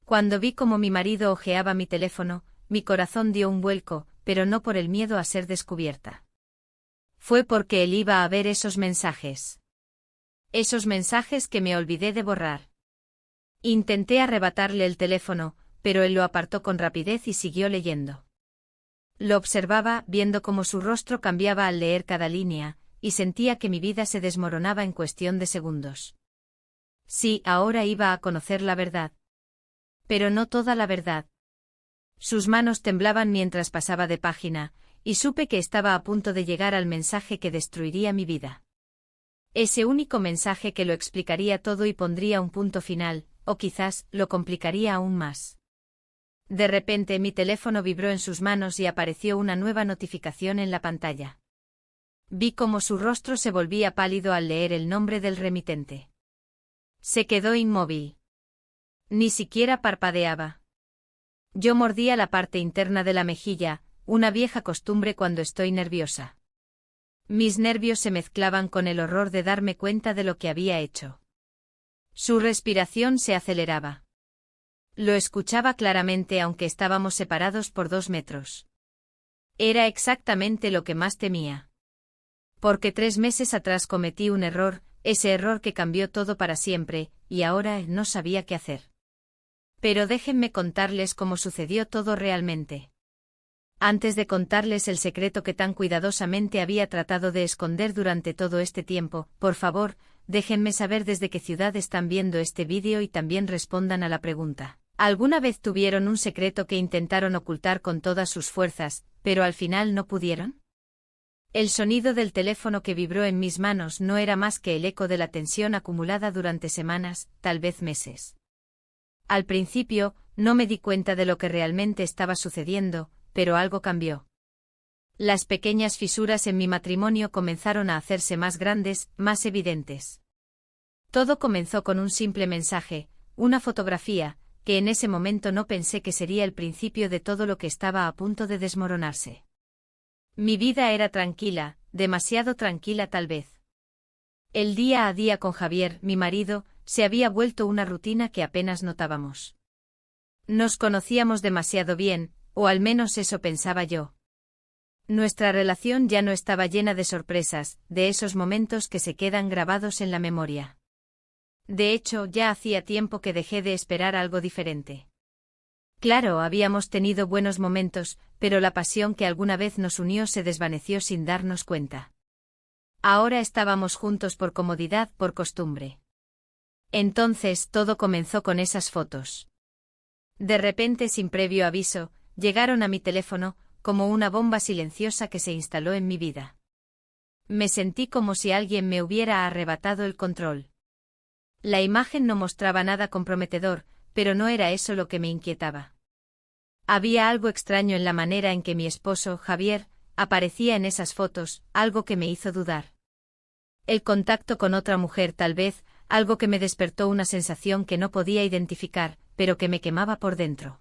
Cuando vi cómo mi marido hojeaba mi teléfono, mi corazón dio un vuelco, pero no por el miedo a ser descubierta. Fue porque él iba a ver esos mensajes. Esos mensajes que me olvidé de borrar. Intenté arrebatarle el teléfono, pero él lo apartó con rapidez y siguió leyendo. Lo observaba, viendo cómo su rostro cambiaba al leer cada línea, y sentía que mi vida se desmoronaba en cuestión de segundos. Sí, ahora iba a conocer la verdad. Pero no toda la verdad. Sus manos temblaban mientras pasaba de página, y supe que estaba a punto de llegar al mensaje que destruiría mi vida. Ese único mensaje que lo explicaría todo y pondría un punto final, o quizás lo complicaría aún más. De repente mi teléfono vibró en sus manos y apareció una nueva notificación en la pantalla. Vi cómo su rostro se volvía pálido al leer el nombre del remitente. Se quedó inmóvil. Ni siquiera parpadeaba. Yo mordía la parte interna de la mejilla, una vieja costumbre cuando estoy nerviosa. Mis nervios se mezclaban con el horror de darme cuenta de lo que había hecho. Su respiración se aceleraba. Lo escuchaba claramente aunque estábamos separados por 2 metros. Era exactamente lo que más temía. Porque 3 meses atrás cometí un error, ese error que cambió todo para siempre, y ahora no sabía qué hacer. Pero déjenme contarles cómo sucedió todo realmente. Antes de contarles el secreto que tan cuidadosamente había tratado de esconder durante todo este tiempo, por favor, déjenme saber desde qué ciudad están viendo este vídeo y también respondan a la pregunta. ¿Alguna vez tuvieron un secreto que intentaron ocultar con todas sus fuerzas, pero al final no pudieron? El sonido del teléfono que vibró en mis manos no era más que el eco de la tensión acumulada durante semanas, tal vez meses. Al principio, no me di cuenta de lo que realmente estaba sucediendo, pero algo cambió. Las pequeñas fisuras en mi matrimonio comenzaron a hacerse más grandes, más evidentes. Todo comenzó con un simple mensaje, una fotografía, que en ese momento no pensé que sería el principio de todo lo que estaba a punto de desmoronarse. Mi vida era tranquila, demasiado tranquila tal vez. El día a día con Javier, mi marido, se había vuelto una rutina que apenas notábamos. Nos conocíamos demasiado bien, o al menos eso pensaba yo. Nuestra relación ya no estaba llena de sorpresas, de esos momentos que se quedan grabados en la memoria. De hecho, ya hacía tiempo que dejé de esperar algo diferente. Claro, habíamos tenido buenos momentos, pero la pasión que alguna vez nos unió se desvaneció sin darnos cuenta. Ahora estábamos juntos por comodidad, por costumbre. Entonces todo comenzó con esas fotos. De repente, sin previo aviso, llegaron a mi teléfono, como una bomba silenciosa que se instaló en mi vida. Me sentí como si alguien me hubiera arrebatado el control. La imagen no mostraba nada comprometedor, pero no era eso lo que me inquietaba. Había algo extraño en la manera en que mi esposo, Javier, aparecía en esas fotos, algo que me hizo dudar. El contacto con otra mujer tal vez, algo que me despertó una sensación que no podía identificar, pero que me quemaba por dentro.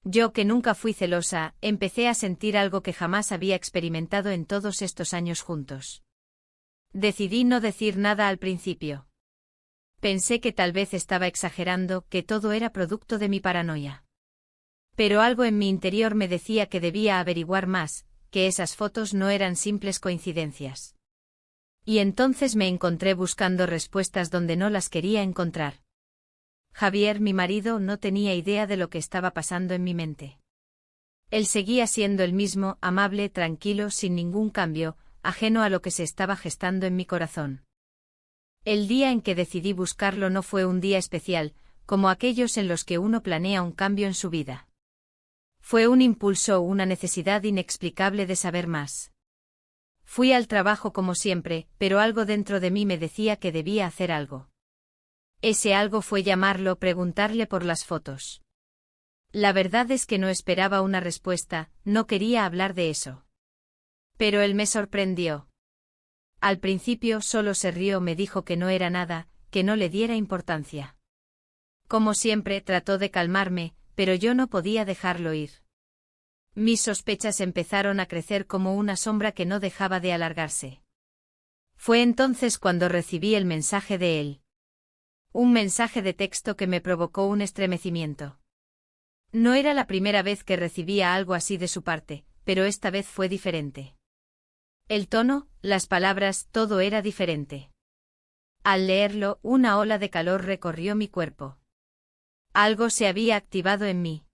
Yo, que nunca fui celosa, empecé a sentir algo que jamás había experimentado en todos estos años juntos. Decidí no decir nada al principio. Pensé que tal vez estaba exagerando, que todo era producto de mi paranoia. Pero algo en mi interior me decía que debía averiguar más, que esas fotos no eran simples coincidencias. Y entonces me encontré buscando respuestas donde no las quería encontrar. Javier, mi marido, no tenía idea de lo que estaba pasando en mi mente. Él seguía siendo el mismo, amable, tranquilo, sin ningún cambio, ajeno a lo que se estaba gestando en mi corazón. El día en que decidí buscarlo no fue un día especial, como aquellos en los que uno planea un cambio en su vida. Fue un impulso, una necesidad inexplicable de saber más. Fui al trabajo como siempre, pero algo dentro de mí me decía que debía hacer algo. Ese algo fue llamarlo, preguntarle por las fotos. La verdad es que no esperaba una respuesta, no quería hablar de eso. Pero él me sorprendió. Al principio solo se rió, me dijo que no era nada, que no le diera importancia. Como siempre, trató de calmarme, pero yo no podía dejarlo ir. Mis sospechas empezaron a crecer como una sombra que no dejaba de alargarse. Fue entonces cuando recibí el mensaje de él. Un mensaje de texto que me provocó un estremecimiento. No era la primera vez que recibía algo así de su parte, pero esta vez fue diferente. El tono, las palabras, todo era diferente. Al leerlo, una ola de calor recorrió mi cuerpo. Algo se había activado en mí.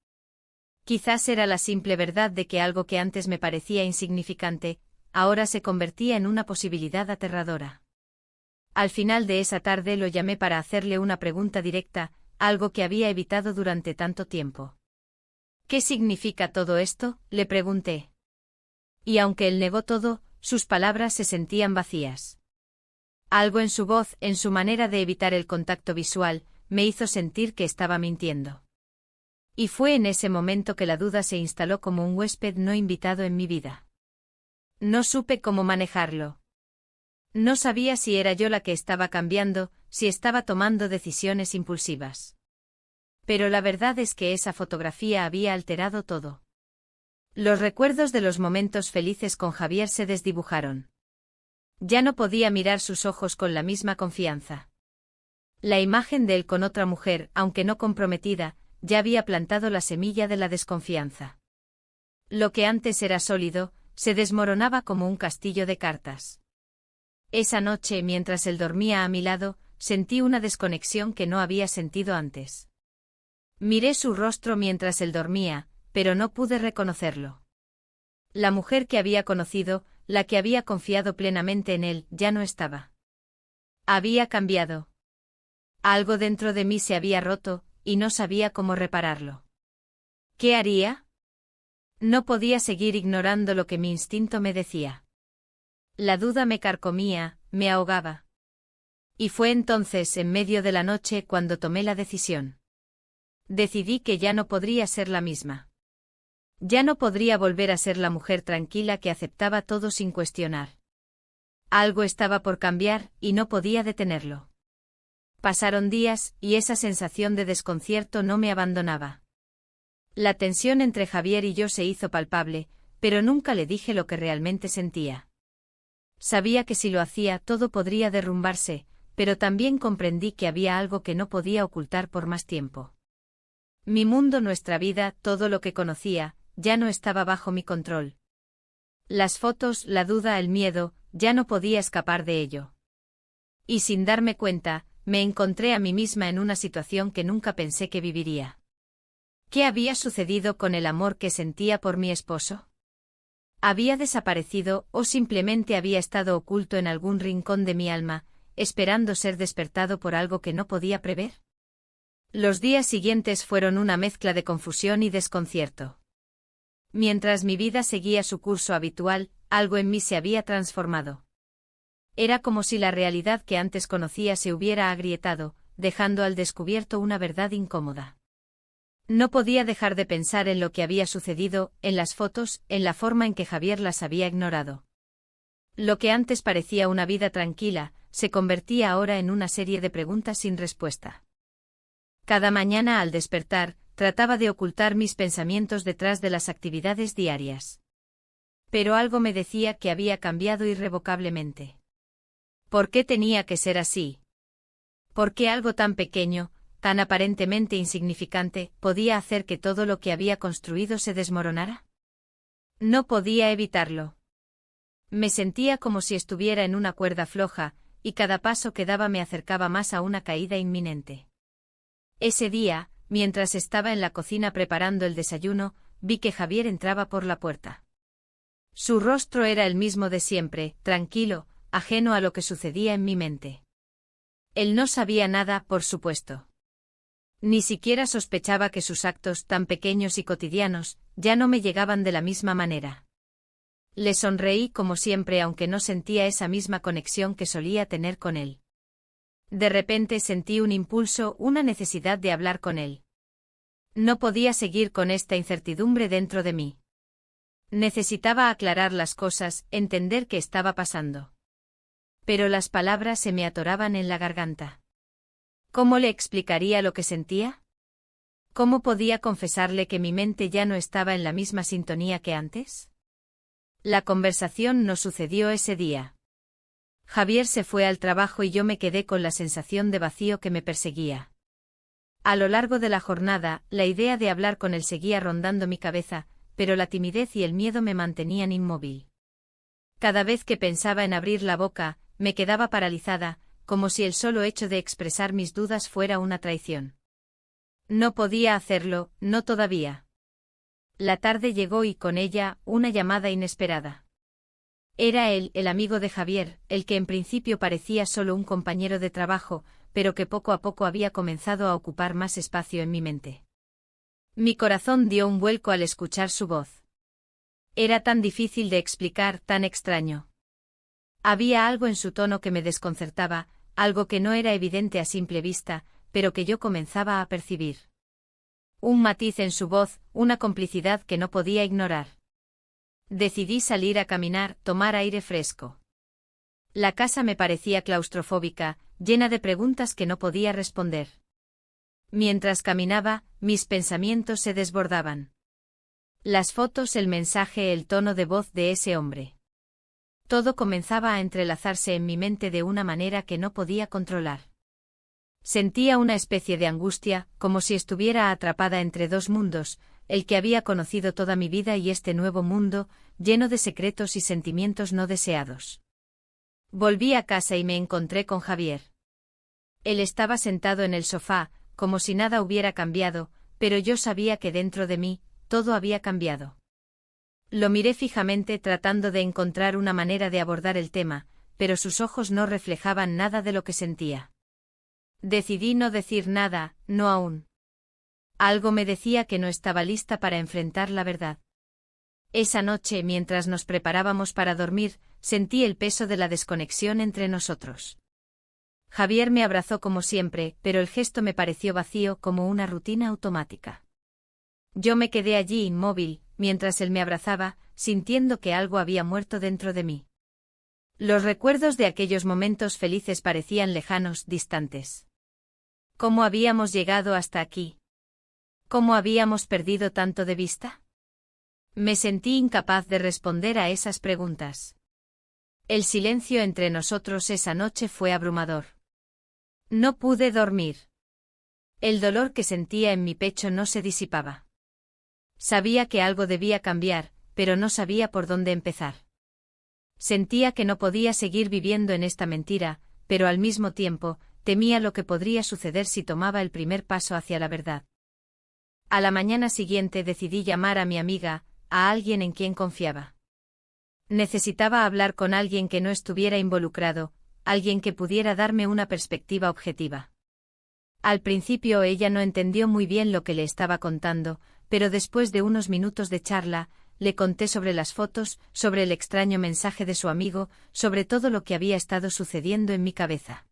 Quizás era la simple verdad de que algo que antes me parecía insignificante, ahora se convertía en una posibilidad aterradora. Al final de esa tarde lo llamé para hacerle una pregunta directa, algo que había evitado durante tanto tiempo. ¿Qué significa todo esto?, le pregunté. Y aunque él negó todo, sus palabras se sentían vacías. Algo en su voz, en su manera de evitar el contacto visual, me hizo sentir que estaba mintiendo. Y fue en ese momento que la duda se instaló como un huésped no invitado en mi vida. No supe cómo manejarlo. No sabía si era yo la que estaba cambiando, si estaba tomando decisiones impulsivas. Pero la verdad es que esa fotografía había alterado todo. Los recuerdos de los momentos felices con Javier se desdibujaron. Ya no podía mirar sus ojos con la misma confianza. La imagen de él con otra mujer, aunque no comprometida, ya había plantado la semilla de la desconfianza. Lo que antes era sólido, se desmoronaba como un castillo de cartas. Esa noche, mientras él dormía a mi lado, sentí una desconexión que no había sentido antes. Miré su rostro mientras él dormía, pero no pude reconocerlo. La mujer que había conocido, la que había confiado plenamente en él, ya no estaba. Había cambiado. Algo dentro de mí se había roto, y no sabía cómo repararlo. ¿Qué haría? No podía seguir ignorando lo que mi instinto me decía. La duda me carcomía, me ahogaba. Y fue entonces, en medio de la noche, cuando tomé la decisión. Decidí que ya no podría ser la misma. Ya no podría volver a ser la mujer tranquila que aceptaba todo sin cuestionar. Algo estaba por cambiar, y no podía detenerlo. Pasaron días, y esa sensación de desconcierto no me abandonaba. La tensión entre Javier y yo se hizo palpable, pero nunca le dije lo que realmente sentía. Sabía que si lo hacía todo podría derrumbarse, pero también comprendí que había algo que no podía ocultar por más tiempo. Mi mundo, nuestra vida, todo lo que conocía, ya no estaba bajo mi control. Las fotos, la duda, el miedo, ya no podía escapar de ello. Y sin darme cuenta, me encontré a mí misma en una situación que nunca pensé que viviría. ¿Qué había sucedido con el amor que sentía por mi esposo? ¿Había desaparecido o simplemente había estado oculto en algún rincón de mi alma, esperando ser despertado por algo que no podía prever? Los días siguientes fueron una mezcla de confusión y desconcierto. Mientras mi vida seguía su curso habitual, algo en mí se había transformado. Era como si la realidad que antes conocía se hubiera agrietado, dejando al descubierto una verdad incómoda. No podía dejar de pensar en lo que había sucedido, en las fotos, en la forma en que Javier las había ignorado. Lo que antes parecía una vida tranquila, se convertía ahora en una serie de preguntas sin respuesta. Cada mañana al despertar, trataba de ocultar mis pensamientos detrás de las actividades diarias. Pero algo me decía que había cambiado irrevocablemente. ¿Por qué tenía que ser así? ¿Por qué algo tan pequeño, tan aparentemente insignificante, podía hacer que todo lo que había construido se desmoronara? No podía evitarlo. Me sentía como si estuviera en una cuerda floja, y cada paso que daba me acercaba más a una caída inminente. Ese día, mientras estaba en la cocina preparando el desayuno, vi que Javier entraba por la puerta. Su rostro era el mismo de siempre, tranquilo, ajeno a lo que sucedía en mi mente. Él no sabía nada, por supuesto. Ni siquiera sospechaba que sus actos, tan pequeños y cotidianos, ya no me llegaban de la misma manera. Le sonreí como siempre, aunque no sentía esa misma conexión que solía tener con él. De repente sentí un impulso, una necesidad de hablar con él. No podía seguir con esta incertidumbre dentro de mí. Necesitaba aclarar las cosas, entender qué estaba pasando. Pero las palabras se me atoraban en la garganta. ¿Cómo le explicaría lo que sentía? ¿Cómo podía confesarle que mi mente ya no estaba en la misma sintonía que antes? La conversación no sucedió ese día. Javier se fue al trabajo y yo me quedé con la sensación de vacío que me perseguía. A lo largo de la jornada, la idea de hablar con él seguía rondando mi cabeza, pero la timidez y el miedo me mantenían inmóvil. Cada vez que pensaba en abrir la boca, me quedaba paralizada, como si el solo hecho de expresar mis dudas fuera una traición. No podía hacerlo, no todavía. La tarde llegó y con ella, una llamada inesperada. Era él, el amigo de Javier, el que en principio parecía solo un compañero de trabajo, pero que poco a poco había comenzado a ocupar más espacio en mi mente. Mi corazón dio un vuelco al escuchar su voz. Era tan difícil de explicar, tan extraño. Había algo en su tono que me desconcertaba, algo que no era evidente a simple vista, pero que yo comenzaba a percibir. Un matiz en su voz, una complicidad que no podía ignorar. Decidí salir a caminar, tomar aire fresco. La casa me parecía claustrofóbica, llena de preguntas que no podía responder. Mientras caminaba, mis pensamientos se desbordaban. Las fotos, el mensaje, el tono de voz de ese hombre. Todo comenzaba a entrelazarse en mi mente de una manera que no podía controlar. Sentía una especie de angustia, como si estuviera atrapada entre dos mundos, el que había conocido toda mi vida y este nuevo mundo, lleno de secretos y sentimientos no deseados. Volví a casa y me encontré con Javier. Él estaba sentado en el sofá, como si nada hubiera cambiado, pero yo sabía que dentro de mí, todo había cambiado. Lo miré fijamente tratando de encontrar una manera de abordar el tema, pero sus ojos no reflejaban nada de lo que sentía. Decidí no decir nada, no aún. Algo me decía que no estaba lista para enfrentar la verdad. Esa noche, mientras nos preparábamos para dormir, sentí el peso de la desconexión entre nosotros. Javier me abrazó como siempre, pero el gesto me pareció vacío, como una rutina automática. Yo me quedé allí inmóvil, mientras él me abrazaba, sintiendo que algo había muerto dentro de mí. Los recuerdos de aquellos momentos felices parecían lejanos, distantes. ¿Cómo habíamos llegado hasta aquí? ¿Cómo habíamos perdido tanto de vista? Me sentí incapaz de responder a esas preguntas. El silencio entre nosotros esa noche fue abrumador. No pude dormir. El dolor que sentía en mi pecho no se disipaba. Sabía que algo debía cambiar, pero no sabía por dónde empezar. Sentía que no podía seguir viviendo en esta mentira, pero al mismo tiempo, temía lo que podría suceder si tomaba el primer paso hacia la verdad. A la mañana siguiente decidí llamar a mi amiga, a alguien en quien confiaba. Necesitaba hablar con alguien que no estuviera involucrado, alguien que pudiera darme una perspectiva objetiva. Al principio ella no entendió muy bien lo que le estaba contando, pero después de unos minutos de charla, le conté sobre las fotos, sobre el extraño mensaje de su amigo, sobre todo lo que había estado sucediendo en mi cabeza.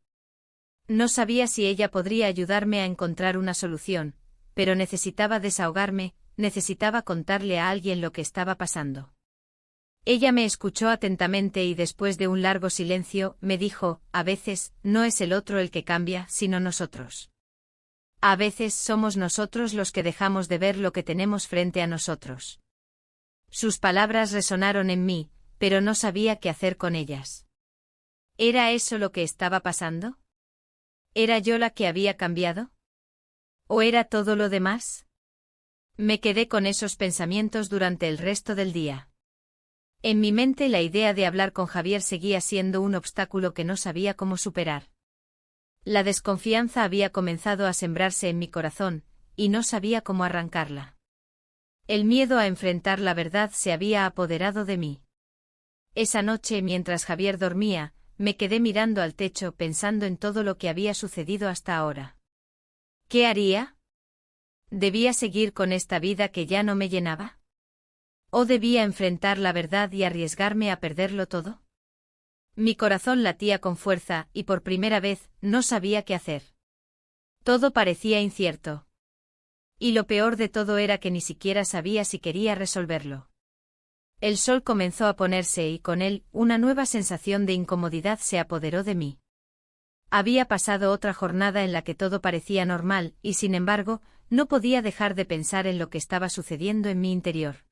No sabía si ella podría ayudarme a encontrar una solución, pero necesitaba desahogarme, necesitaba contarle a alguien lo que estaba pasando. Ella me escuchó atentamente y después de un largo silencio, me dijo, a veces, no es el otro el que cambia, sino nosotros. A veces somos nosotros los que dejamos de ver lo que tenemos frente a nosotros. Sus palabras resonaron en mí, pero no sabía qué hacer con ellas. ¿Era eso lo que estaba pasando? ¿Era yo la que había cambiado? ¿O era todo lo demás? Me quedé con esos pensamientos durante el resto del día. En mi mente la idea de hablar con Javier seguía siendo un obstáculo que no sabía cómo superar. La desconfianza había comenzado a sembrarse en mi corazón, y no sabía cómo arrancarla. El miedo a enfrentar la verdad se había apoderado de mí. Esa noche, mientras Javier dormía, me quedé mirando al techo pensando en todo lo que había sucedido hasta ahora. ¿Qué haría? ¿Debía seguir con esta vida que ya no me llenaba? ¿O debía enfrentar la verdad y arriesgarme a perderlo todo? Mi corazón latía con fuerza y por primera vez no sabía qué hacer. Todo parecía incierto. Y lo peor de todo era que ni siquiera sabía si quería resolverlo. El sol comenzó a ponerse y con él una nueva sensación de incomodidad se apoderó de mí. Había pasado otra jornada en la que todo parecía normal y sin embargo, no podía dejar de pensar en lo que estaba sucediendo en mi interior.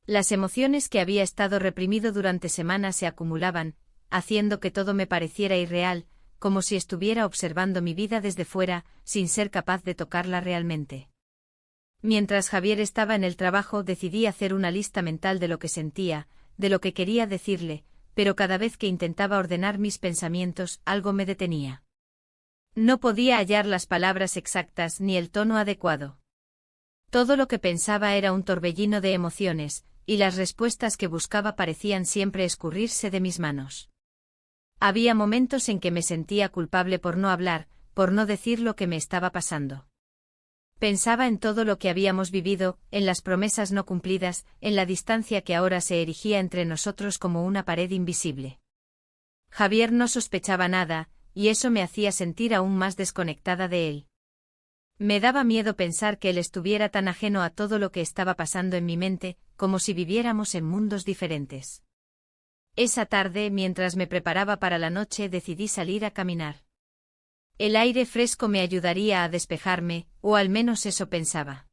Las emociones que había estado reprimido durante semanas se acumulaban, haciendo que todo me pareciera irreal, como si estuviera observando mi vida desde fuera, sin ser capaz de tocarla realmente. Mientras Javier estaba en el trabajo, decidí hacer una lista mental de lo que sentía, de lo que quería decirle, pero cada vez que intentaba ordenar mis pensamientos, algo me detenía. No podía hallar las palabras exactas ni el tono adecuado. Todo lo que pensaba era un torbellino de emociones, y las respuestas que buscaba parecían siempre escurrirse de mis manos. Había momentos en que me sentía culpable por no hablar, por no decir lo que me estaba pasando. Pensaba en todo lo que habíamos vivido, en las promesas no cumplidas, en la distancia que ahora se erigía entre nosotros como una pared invisible. Javier no sospechaba nada, y eso me hacía sentir aún más desconectada de él. Me daba miedo pensar que él estuviera tan ajeno a todo lo que estaba pasando en mi mente, como si viviéramos en mundos diferentes. Esa tarde, mientras me preparaba para la noche, decidí salir a caminar. El aire fresco me ayudaría a despejarme, o al menos eso pensaba.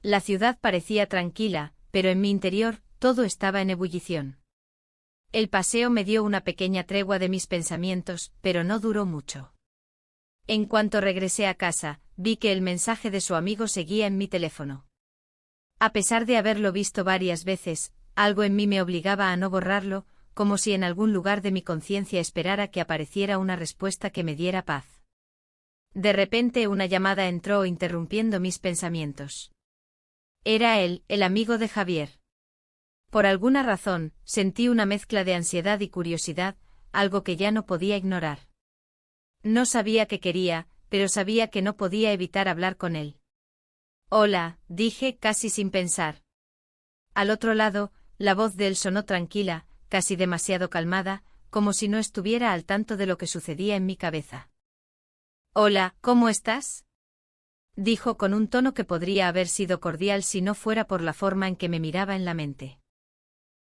La ciudad parecía tranquila, pero en mi interior, todo estaba en ebullición. El paseo me dio una pequeña tregua de mis pensamientos, pero no duró mucho. En cuanto regresé a casa, vi que el mensaje de su amigo seguía en mi teléfono. A pesar de haberlo visto varias veces, algo en mí me obligaba a no borrarlo, como si en algún lugar de mi conciencia esperara que apareciera una respuesta que me diera paz. De repente una llamada entró interrumpiendo mis pensamientos. Era él, el amigo de Javier. Por alguna razón, sentí una mezcla de ansiedad y curiosidad, algo que ya no podía ignorar. No sabía qué quería, pero sabía que no podía evitar hablar con él. Hola, dije casi sin pensar. Al otro lado, la voz de él sonó tranquila, casi demasiado calmada, como si no estuviera al tanto de lo que sucedía en mi cabeza. Hola, ¿cómo estás? Dijo con un tono que podría haber sido cordial si no fuera por la forma en que me miraba en la mente.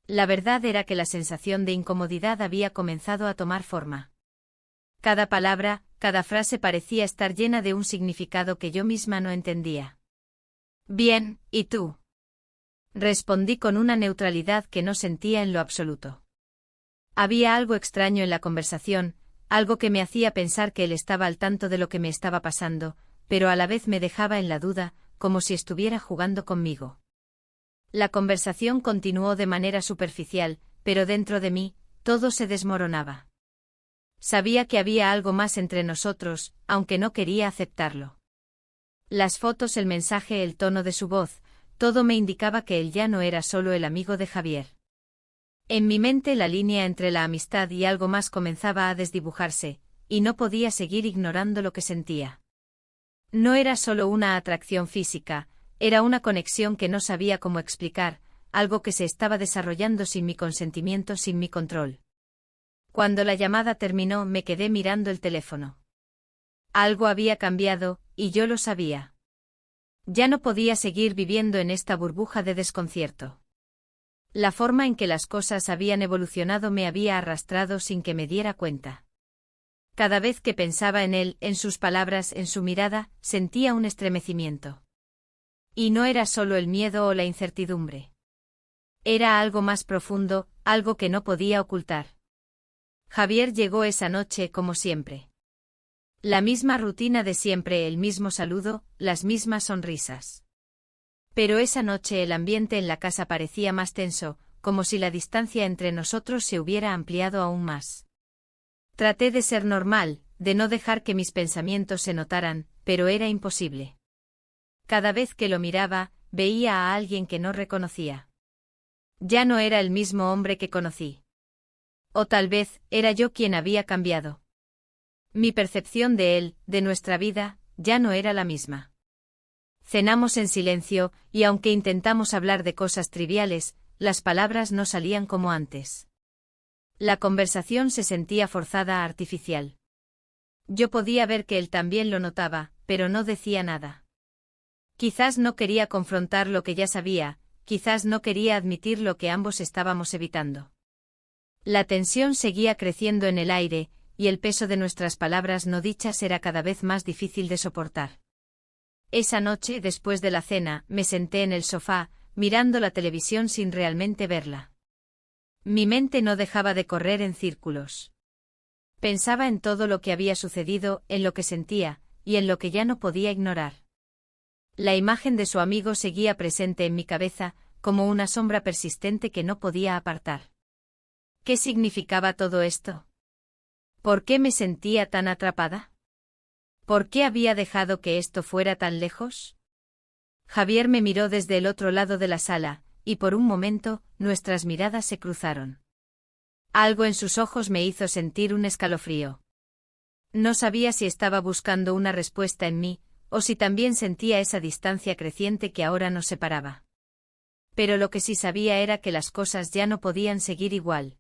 La verdad era que la sensación de incomodidad había comenzado a tomar forma. Cada palabra, cada frase parecía estar llena de un significado que yo misma no entendía. Bien, ¿y tú? Respondí con una neutralidad que no sentía en lo absoluto. Había algo extraño en la conversación, algo que me hacía pensar que él estaba al tanto de lo que me estaba pasando, pero a la vez me dejaba en la duda, como si estuviera jugando conmigo. La conversación continuó de manera superficial, pero dentro de mí, todo se desmoronaba. Sabía que había algo más entre nosotros, aunque no quería aceptarlo. Las fotos, el mensaje, el tono de su voz, todo me indicaba que él ya no era solo el amigo de Javier. En mi mente la línea entre la amistad y algo más comenzaba a desdibujarse, y no podía seguir ignorando lo que sentía. No era solo una atracción física, era una conexión que no sabía cómo explicar, algo que se estaba desarrollando sin mi consentimiento, sin mi control. Cuando la llamada terminó, me quedé mirando el teléfono. Algo había cambiado, y yo lo sabía. Ya no podía seguir viviendo en esta burbuja de desconcierto. La forma en que las cosas habían evolucionado me había arrastrado sin que me diera cuenta. Cada vez que pensaba en él, en sus palabras, en su mirada, sentía un estremecimiento. Y no era solo el miedo o la incertidumbre. Era algo más profundo, algo que no podía ocultar. Javier llegó esa noche como siempre. La misma rutina de siempre, el mismo saludo, las mismas sonrisas. Pero esa noche el ambiente en la casa parecía más tenso, como si la distancia entre nosotros se hubiera ampliado aún más. Traté de ser normal, de no dejar que mis pensamientos se notaran, pero era imposible. Cada vez que lo miraba, veía a alguien que no reconocía. Ya no era el mismo hombre que conocí. O tal vez, era yo quien había cambiado. Mi percepción de él, de nuestra vida, ya no era la misma. Cenamos en silencio, y aunque intentamos hablar de cosas triviales, las palabras no salían como antes. La conversación se sentía forzada, artificial. Yo podía ver que él también lo notaba, pero no decía nada. Quizás no quería confrontar lo que ya sabía, quizás no quería admitir lo que ambos estábamos evitando. La tensión seguía creciendo en el aire, y el peso de nuestras palabras no dichas era cada vez más difícil de soportar. Esa noche, después de la cena, me senté en el sofá, mirando la televisión sin realmente verla. Mi mente no dejaba de correr en círculos. Pensaba en todo lo que había sucedido, en lo que sentía, y en lo que ya no podía ignorar. La imagen de su amigo seguía presente en mi cabeza, como una sombra persistente que no podía apartar. ¿Qué significaba todo esto? ¿Por qué me sentía tan atrapada? ¿Por qué había dejado que esto fuera tan lejos? Javier me miró desde el otro lado de la sala, y por un momento, nuestras miradas se cruzaron. Algo en sus ojos me hizo sentir un escalofrío. No sabía si estaba buscando una respuesta en mí, o si también sentía esa distancia creciente que ahora nos separaba. Pero lo que sí sabía era que las cosas ya no podían seguir igual.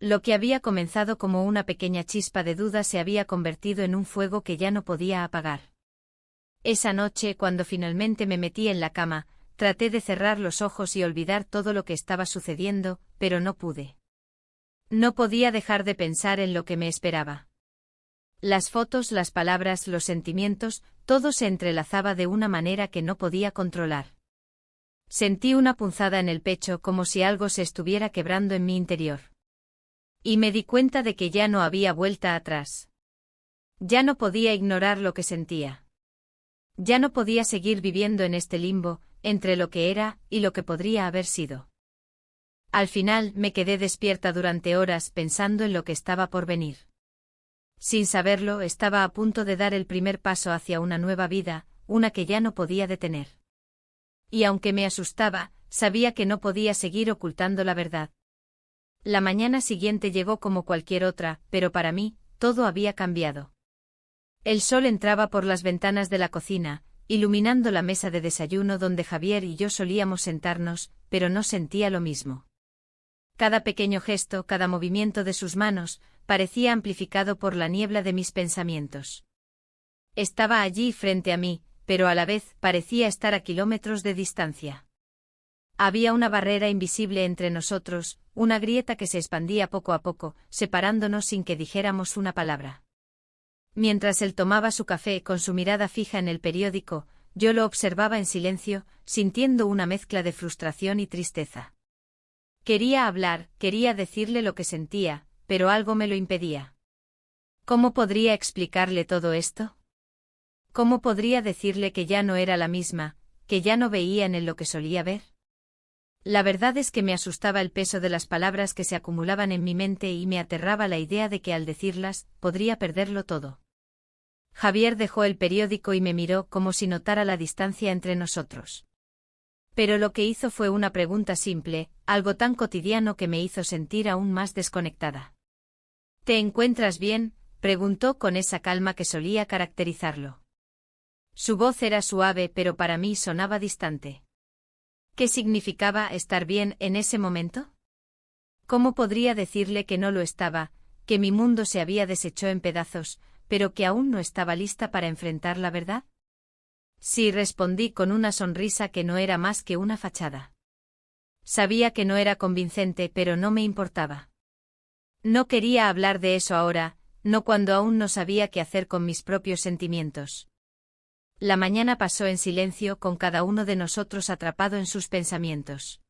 Lo que había comenzado como una pequeña chispa de duda se había convertido en un fuego que ya no podía apagar. Esa noche, cuando finalmente me metí en la cama, traté de cerrar los ojos y olvidar todo lo que estaba sucediendo, pero no pude. No podía dejar de pensar en lo que me esperaba. Las fotos, las palabras, los sentimientos, todo se entrelazaba de una manera que no podía controlar. Sentí una punzada en el pecho como si algo se estuviera quebrando en mi interior. Y me di cuenta de que ya no había vuelta atrás. Ya no podía ignorar lo que sentía. Ya no podía seguir viviendo en este limbo, entre lo que era y lo que podría haber sido. Al final me quedé despierta durante horas pensando en lo que estaba por venir. Sin saberlo, estaba a punto de dar el primer paso hacia una nueva vida, una que ya no podía detener. Y aunque me asustaba, sabía que no podía seguir ocultando la verdad. La mañana siguiente llegó como cualquier otra, pero para mí, todo había cambiado. El sol entraba por las ventanas de la cocina, iluminando la mesa de desayuno donde Javier y yo solíamos sentarnos, pero no sentía lo mismo. Cada pequeño gesto, cada movimiento de sus manos, parecía amplificado por la niebla de mis pensamientos. Estaba allí frente a mí, pero a la vez parecía estar a kilómetros de distancia. Había una barrera invisible entre nosotros, una grieta que se expandía poco a poco, separándonos sin que dijéramos una palabra. Mientras él tomaba su café con su mirada fija en el periódico, yo lo observaba en silencio, sintiendo una mezcla de frustración y tristeza. Quería hablar, quería decirle lo que sentía, pero algo me lo impedía. ¿Cómo podría explicarle todo esto? ¿Cómo podría decirle que ya no era la misma, que ya no veía en él lo que solía ver? La verdad es que me asustaba el peso de las palabras que se acumulaban en mi mente y me aterraba la idea de que al decirlas, podría perderlo todo. Javier dejó el periódico y me miró como si notara la distancia entre nosotros. Pero lo que hizo fue una pregunta simple, algo tan cotidiano que me hizo sentir aún más desconectada. ¿Te encuentras bien?, preguntó con esa calma que solía caracterizarlo. Su voz era suave pero para mí sonaba distante. ¿Qué significaba estar bien en ese momento? ¿Cómo podría decirle que no lo estaba, que mi mundo se había deshecho en pedazos, pero que aún no estaba lista para enfrentar la verdad? Sí, respondí con una sonrisa que no era más que una fachada. Sabía que no era convincente, pero no me importaba. No quería hablar de eso ahora, no cuando aún no sabía qué hacer con mis propios sentimientos. La mañana pasó en silencio con cada uno de nosotros atrapado en sus pensamientos.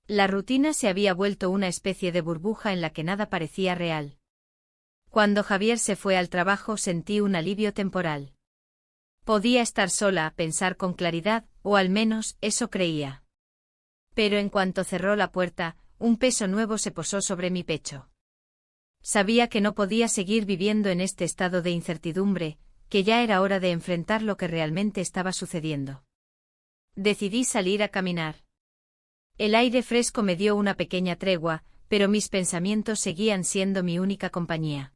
La rutina se había vuelto una especie de burbuja en la que nada parecía real. Cuando Javier se fue al trabajo sentí un alivio temporal. Podía estar sola, pensar con claridad, o al menos eso creía. Pero en cuanto cerró la puerta, un peso nuevo se posó sobre mi pecho. Sabía que no podía seguir viviendo en este estado de incertidumbre, que ya era hora de enfrentar lo que realmente estaba sucediendo. Decidí salir a caminar. El aire fresco me dio una pequeña tregua, pero mis pensamientos seguían siendo mi única compañía.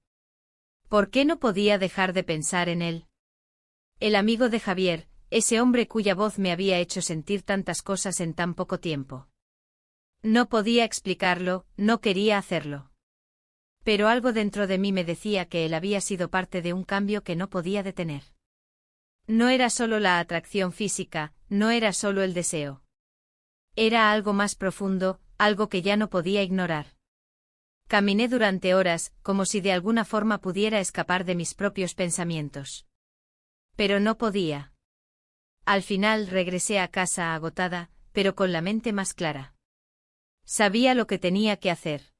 ¿Por qué no podía dejar de pensar en él? El amigo de Javier, ese hombre cuya voz me había hecho sentir tantas cosas en tan poco tiempo. No podía explicarlo, no quería hacerlo. Pero algo dentro de mí me decía que él había sido parte de un cambio que no podía detener. No era solo la atracción física, no era solo el deseo. Era algo más profundo, algo que ya no podía ignorar. Caminé durante horas, como si de alguna forma pudiera escapar de mis propios pensamientos. Pero no podía. Al final regresé a casa agotada, pero con la mente más clara. Sabía lo que tenía que hacer.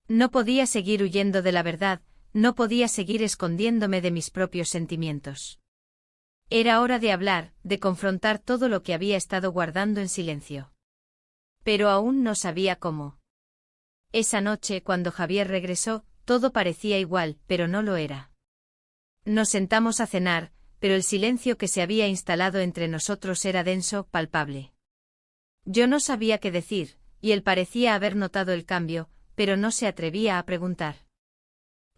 No podía seguir huyendo de la verdad, no podía seguir escondiéndome de mis propios sentimientos. Era hora de hablar, de confrontar todo lo que había estado guardando en silencio. Pero aún no sabía cómo. Esa noche, cuando Javier regresó, todo parecía igual, pero no lo era. Nos sentamos a cenar, pero el silencio que se había instalado entre nosotros era denso, palpable. Yo no sabía qué decir, y él parecía haber notado el cambio, pero no se atrevía a preguntar.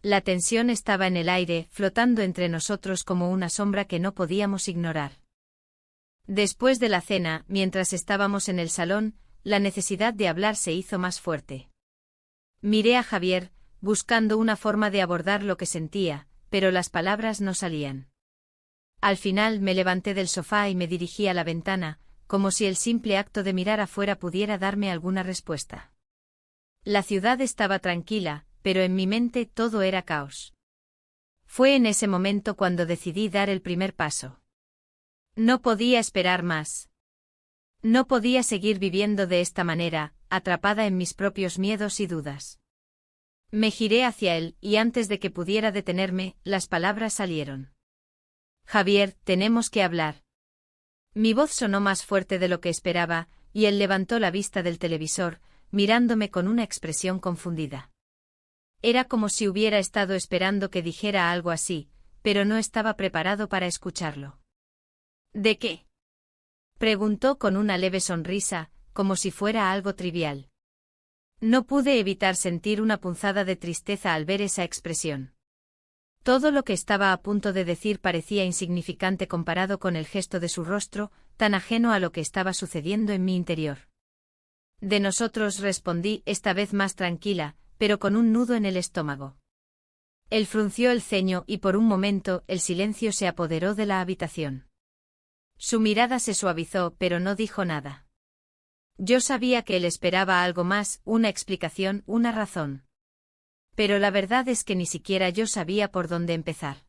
La tensión estaba en el aire, flotando entre nosotros como una sombra que no podíamos ignorar. Después de la cena, mientras estábamos en el salón, la necesidad de hablar se hizo más fuerte. Miré a Javier, buscando una forma de abordar lo que sentía, pero las palabras no salían. Al final me levanté del sofá y me dirigí a la ventana, como si el simple acto de mirar afuera pudiera darme alguna respuesta. La ciudad estaba tranquila, pero en mi mente todo era caos. Fue en ese momento cuando decidí dar el primer paso. No podía esperar más. No podía seguir viviendo de esta manera, atrapada en mis propios miedos y dudas. Me giré hacia él, y antes de que pudiera detenerme, las palabras salieron. Javier, tenemos que hablar. Mi voz sonó más fuerte de lo que esperaba, y él levantó la vista del televisor, mirándome con una expresión confundida. Era como si hubiera estado esperando que dijera algo así, pero no estaba preparado para escucharlo. ¿De qué? Preguntó con una leve sonrisa, como si fuera algo trivial. No pude evitar sentir una punzada de tristeza al ver esa expresión. Todo lo que estaba a punto de decir parecía insignificante comparado con el gesto de su rostro, tan ajeno a lo que estaba sucediendo en mi interior. De nosotros, respondí, esta vez más tranquila, pero con un nudo en el estómago. Él frunció el ceño y por un momento el silencio se apoderó de la habitación. Su mirada se suavizó, pero no dijo nada. Yo sabía que él esperaba algo más, una explicación, una razón. Pero la verdad es que ni siquiera yo sabía por dónde empezar.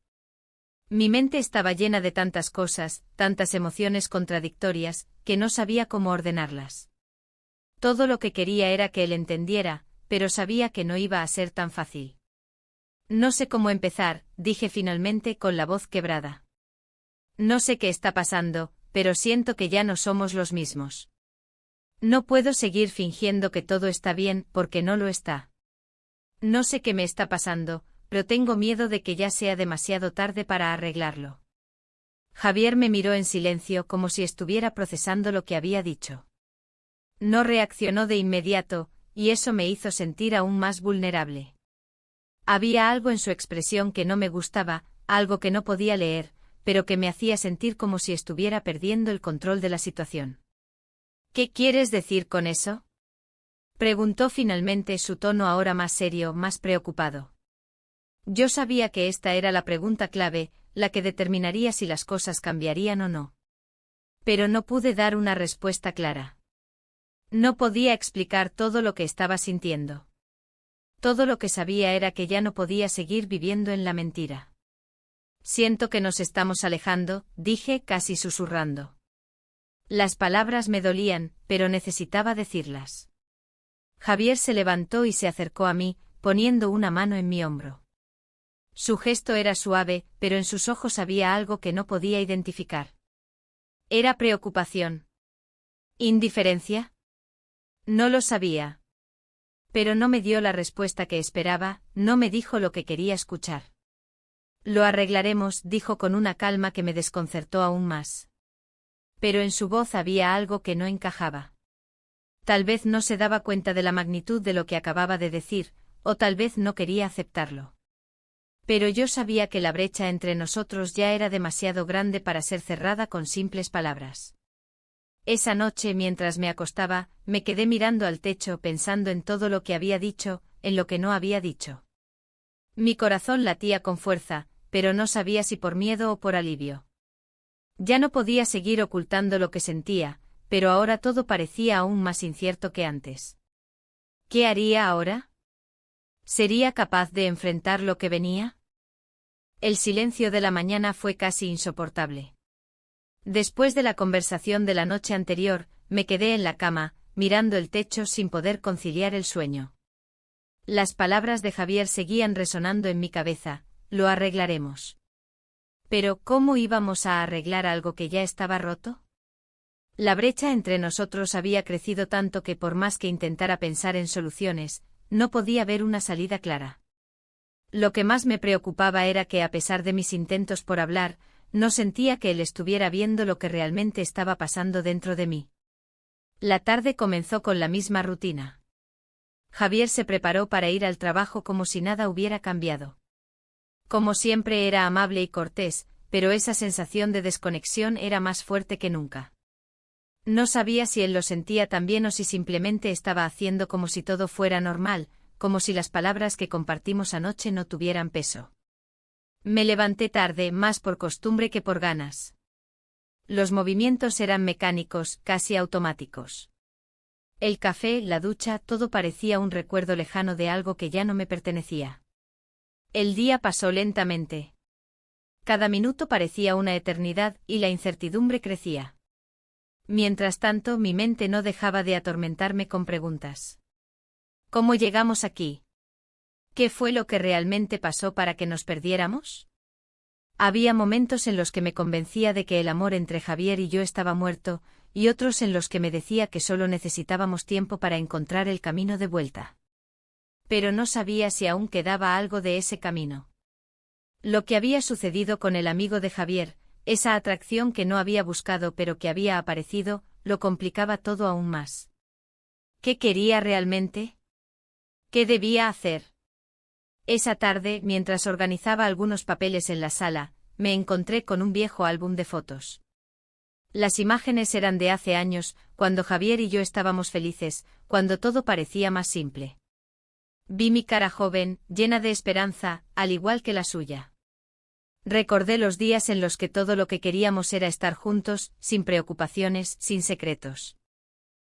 Mi mente estaba llena de tantas cosas, tantas emociones contradictorias, que no sabía cómo ordenarlas. Todo lo que quería era que él entendiera, pero sabía que no iba a ser tan fácil. No sé cómo empezar, dije finalmente con la voz quebrada. No sé qué está pasando, pero siento que ya no somos los mismos. No puedo seguir fingiendo que todo está bien, porque no lo está. No sé qué me está pasando, pero tengo miedo de que ya sea demasiado tarde para arreglarlo. Javier me miró en silencio como si estuviera procesando lo que había dicho. No reaccionó de inmediato, y eso me hizo sentir aún más vulnerable. Había algo en su expresión que no me gustaba, algo que no podía leer, pero que me hacía sentir como si estuviera perdiendo el control de la situación. ¿Qué quieres decir con eso? Preguntó finalmente, su tono ahora más serio, más preocupado. Yo sabía que esta era la pregunta clave, la que determinaría si las cosas cambiarían o no. Pero no pude dar una respuesta clara. No podía explicar todo lo que estaba sintiendo. Todo lo que sabía era que ya no podía seguir viviendo en la mentira. Siento que nos estamos alejando, dije casi susurrando. Las palabras me dolían, pero necesitaba decirlas. Javier se levantó y se acercó a mí, poniendo una mano en mi hombro. Su gesto era suave, pero en sus ojos había algo que no podía identificar. ¿Era preocupación? ¿Indiferencia? No lo sabía. Pero no me dio la respuesta que esperaba, no me dijo lo que quería escuchar. Lo arreglaremos, dijo con una calma que me desconcertó aún más. Pero en su voz había algo que no encajaba. Tal vez no se daba cuenta de la magnitud de lo que acababa de decir, o tal vez no quería aceptarlo. Pero yo sabía que la brecha entre nosotros ya era demasiado grande para ser cerrada con simples palabras. Esa noche, mientras me acostaba, me quedé mirando al techo pensando en todo lo que había dicho, en lo que no había dicho. Mi corazón latía con fuerza, pero no sabía si por miedo o por alivio. Ya no podía seguir ocultando lo que sentía, pero ahora todo parecía aún más incierto que antes. ¿Qué haría ahora? ¿Sería capaz de enfrentar lo que venía? El silencio de la mañana fue casi insoportable. Después de la conversación de la noche anterior, me quedé en la cama, mirando el techo sin poder conciliar el sueño. Las palabras de Javier seguían resonando en mi cabeza: lo arreglaremos. Pero, ¿cómo íbamos a arreglar algo que ya estaba roto? La brecha entre nosotros había crecido tanto que por más que intentara pensar en soluciones, no podía ver una salida clara. Lo que más me preocupaba era que, a pesar de mis intentos por hablar, no sentía que él estuviera viendo lo que realmente estaba pasando dentro de mí. La tarde comenzó con la misma rutina. Javier se preparó para ir al trabajo como si nada hubiera cambiado. Como siempre era amable y cortés, pero esa sensación de desconexión era más fuerte que nunca. No sabía si él lo sentía también o si simplemente estaba haciendo como si todo fuera normal, como si las palabras que compartimos anoche no tuvieran peso. Me levanté tarde, más por costumbre que por ganas. Los movimientos eran mecánicos, casi automáticos. El café, la ducha, todo parecía un recuerdo lejano de algo que ya no me pertenecía. El día pasó lentamente. Cada minuto parecía una eternidad y la incertidumbre crecía. Mientras tanto, mi mente no dejaba de atormentarme con preguntas. ¿Cómo llegamos aquí? ¿Qué fue lo que realmente pasó para que nos perdiéramos? Había momentos en los que me convencía de que el amor entre Javier y yo estaba muerto, y otros en los que me decía que solo necesitábamos tiempo para encontrar el camino de vuelta. Pero no sabía si aún quedaba algo de ese camino. Lo que había sucedido con el amigo de Javier, esa atracción que no había buscado pero que había aparecido, lo complicaba todo aún más. ¿Qué quería realmente? ¿Qué debía hacer? Esa tarde, mientras organizaba algunos papeles en la sala, me encontré con un viejo álbum de fotos. Las imágenes eran de hace años, cuando Javier y yo estábamos felices, cuando todo parecía más simple. Vi mi cara joven, llena de esperanza, al igual que la suya. Recordé los días en los que todo lo que queríamos era estar juntos, sin preocupaciones, sin secretos.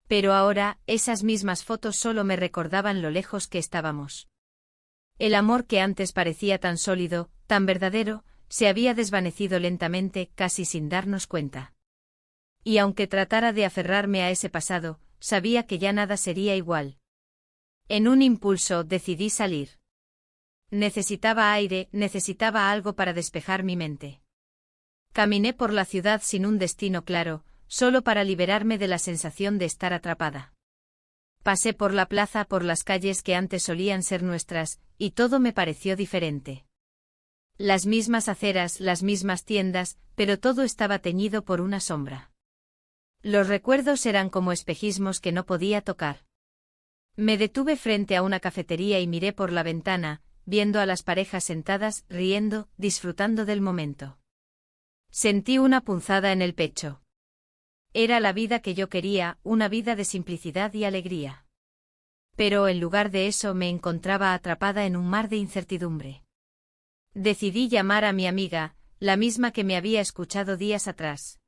Pero ahora, esas mismas fotos solo me recordaban lo lejos que estábamos. El amor que antes parecía tan sólido, tan verdadero, se había desvanecido lentamente, casi sin darnos cuenta. Y aunque tratara de aferrarme a ese pasado, sabía que ya nada sería igual. En un impulso decidí salir. Necesitaba aire, necesitaba algo para despejar mi mente. Caminé por la ciudad sin un destino claro, solo para liberarme de la sensación de estar atrapada. Pasé por la plaza, por las calles que antes solían ser nuestras, y todo me pareció diferente. Las mismas aceras, las mismas tiendas, pero todo estaba teñido por una sombra. Los recuerdos eran como espejismos que no podía tocar. Me detuve frente a una cafetería y miré por la ventana, viendo a las parejas sentadas, riendo, disfrutando del momento. Sentí una punzada en el pecho. Era la vida que yo quería, una vida de simplicidad y alegría. Pero en lugar de eso me encontraba atrapada en un mar de incertidumbre. Decidí llamar a mi amiga, la misma que me había escuchado días atrás.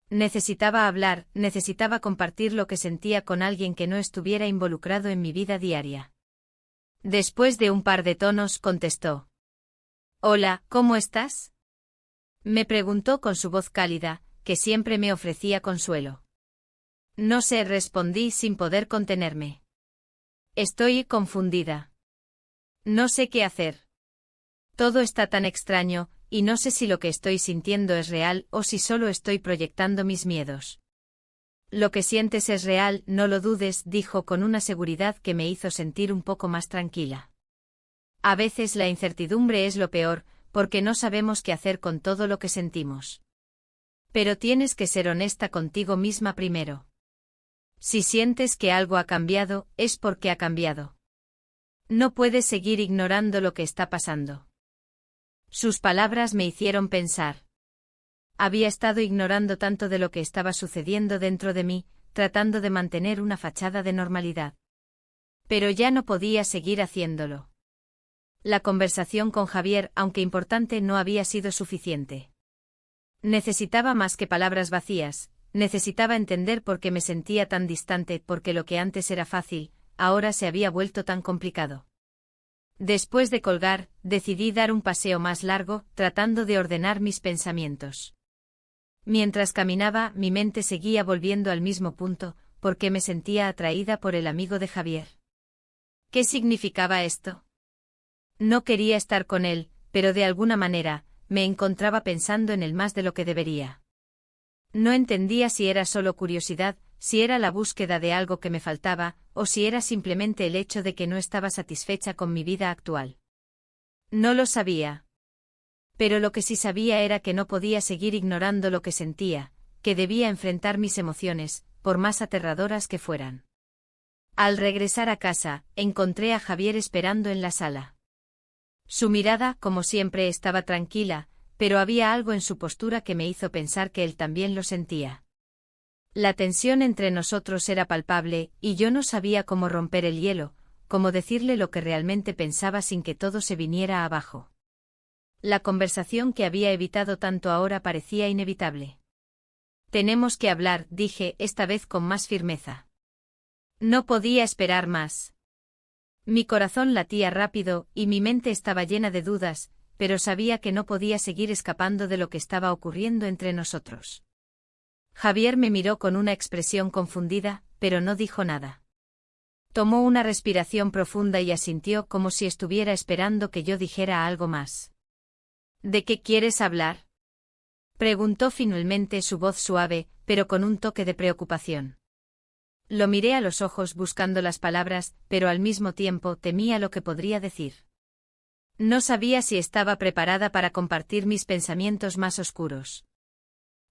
Necesitaba hablar, necesitaba compartir lo que sentía con alguien que no estuviera involucrado en mi vida diaria. Después de un par de tonos contestó. «Hola, ¿cómo estás?», me preguntó con su voz cálida, que siempre me ofrecía consuelo. No sé, respondí sin poder contenerme. Estoy confundida. No sé qué hacer. Todo está tan extraño, y no sé si lo que estoy sintiendo es real o si solo estoy proyectando mis miedos. Lo que sientes es real, no lo dudes, dijo con una seguridad que me hizo sentir un poco más tranquila. A veces la incertidumbre es lo peor, porque no sabemos qué hacer con todo lo que sentimos. Pero tienes que ser honesta contigo misma primero. Si sientes que algo ha cambiado, es porque ha cambiado. No puedes seguir ignorando lo que está pasando. Sus palabras me hicieron pensar. Había estado ignorando tanto de lo que estaba sucediendo dentro de mí, tratando de mantener una fachada de normalidad. Pero ya no podía seguir haciéndolo. La conversación con Javier, aunque importante, no había sido suficiente. Necesitaba más que palabras vacías, necesitaba entender por qué me sentía tan distante, porque lo que antes era fácil, ahora se había vuelto tan complicado. Después de colgar, decidí dar un paseo más largo, tratando de ordenar mis pensamientos. Mientras caminaba, mi mente seguía volviendo al mismo punto, porque me sentía atraída por el amigo de Javier. ¿Qué significaba esto? No quería estar con él, pero de alguna manera, me encontraba pensando en él más de lo que debería. No entendía si era solo curiosidad, si era la búsqueda de algo que me faltaba, o si era simplemente el hecho de que no estaba satisfecha con mi vida actual. No lo sabía. Pero lo que sí sabía era que no podía seguir ignorando lo que sentía, que debía enfrentar mis emociones, por más aterradoras que fueran. Al regresar a casa, encontré a Javier esperando en la sala. Su mirada, como siempre, estaba tranquila, pero había algo en su postura que me hizo pensar que él también lo sentía. La tensión entre nosotros era palpable, y yo no sabía cómo romper el hielo, cómo decirle lo que realmente pensaba sin que todo se viniera abajo. La conversación que había evitado tanto ahora parecía inevitable. Tenemos que hablar, dije, esta vez con más firmeza. No podía esperar más. Mi corazón latía rápido, y mi mente estaba llena de dudas, pero sabía que no podía seguir escapando de lo que estaba ocurriendo entre nosotros. Javier me miró con una expresión confundida, pero no dijo nada. Tomó una respiración profunda y asintió como si estuviera esperando que yo dijera algo más. ¿De qué quieres hablar?, preguntó finalmente, su voz suave, pero con un toque de preocupación. Lo miré a los ojos buscando las palabras, pero al mismo tiempo temía lo que podría decir. No sabía si estaba preparada para compartir mis pensamientos más oscuros.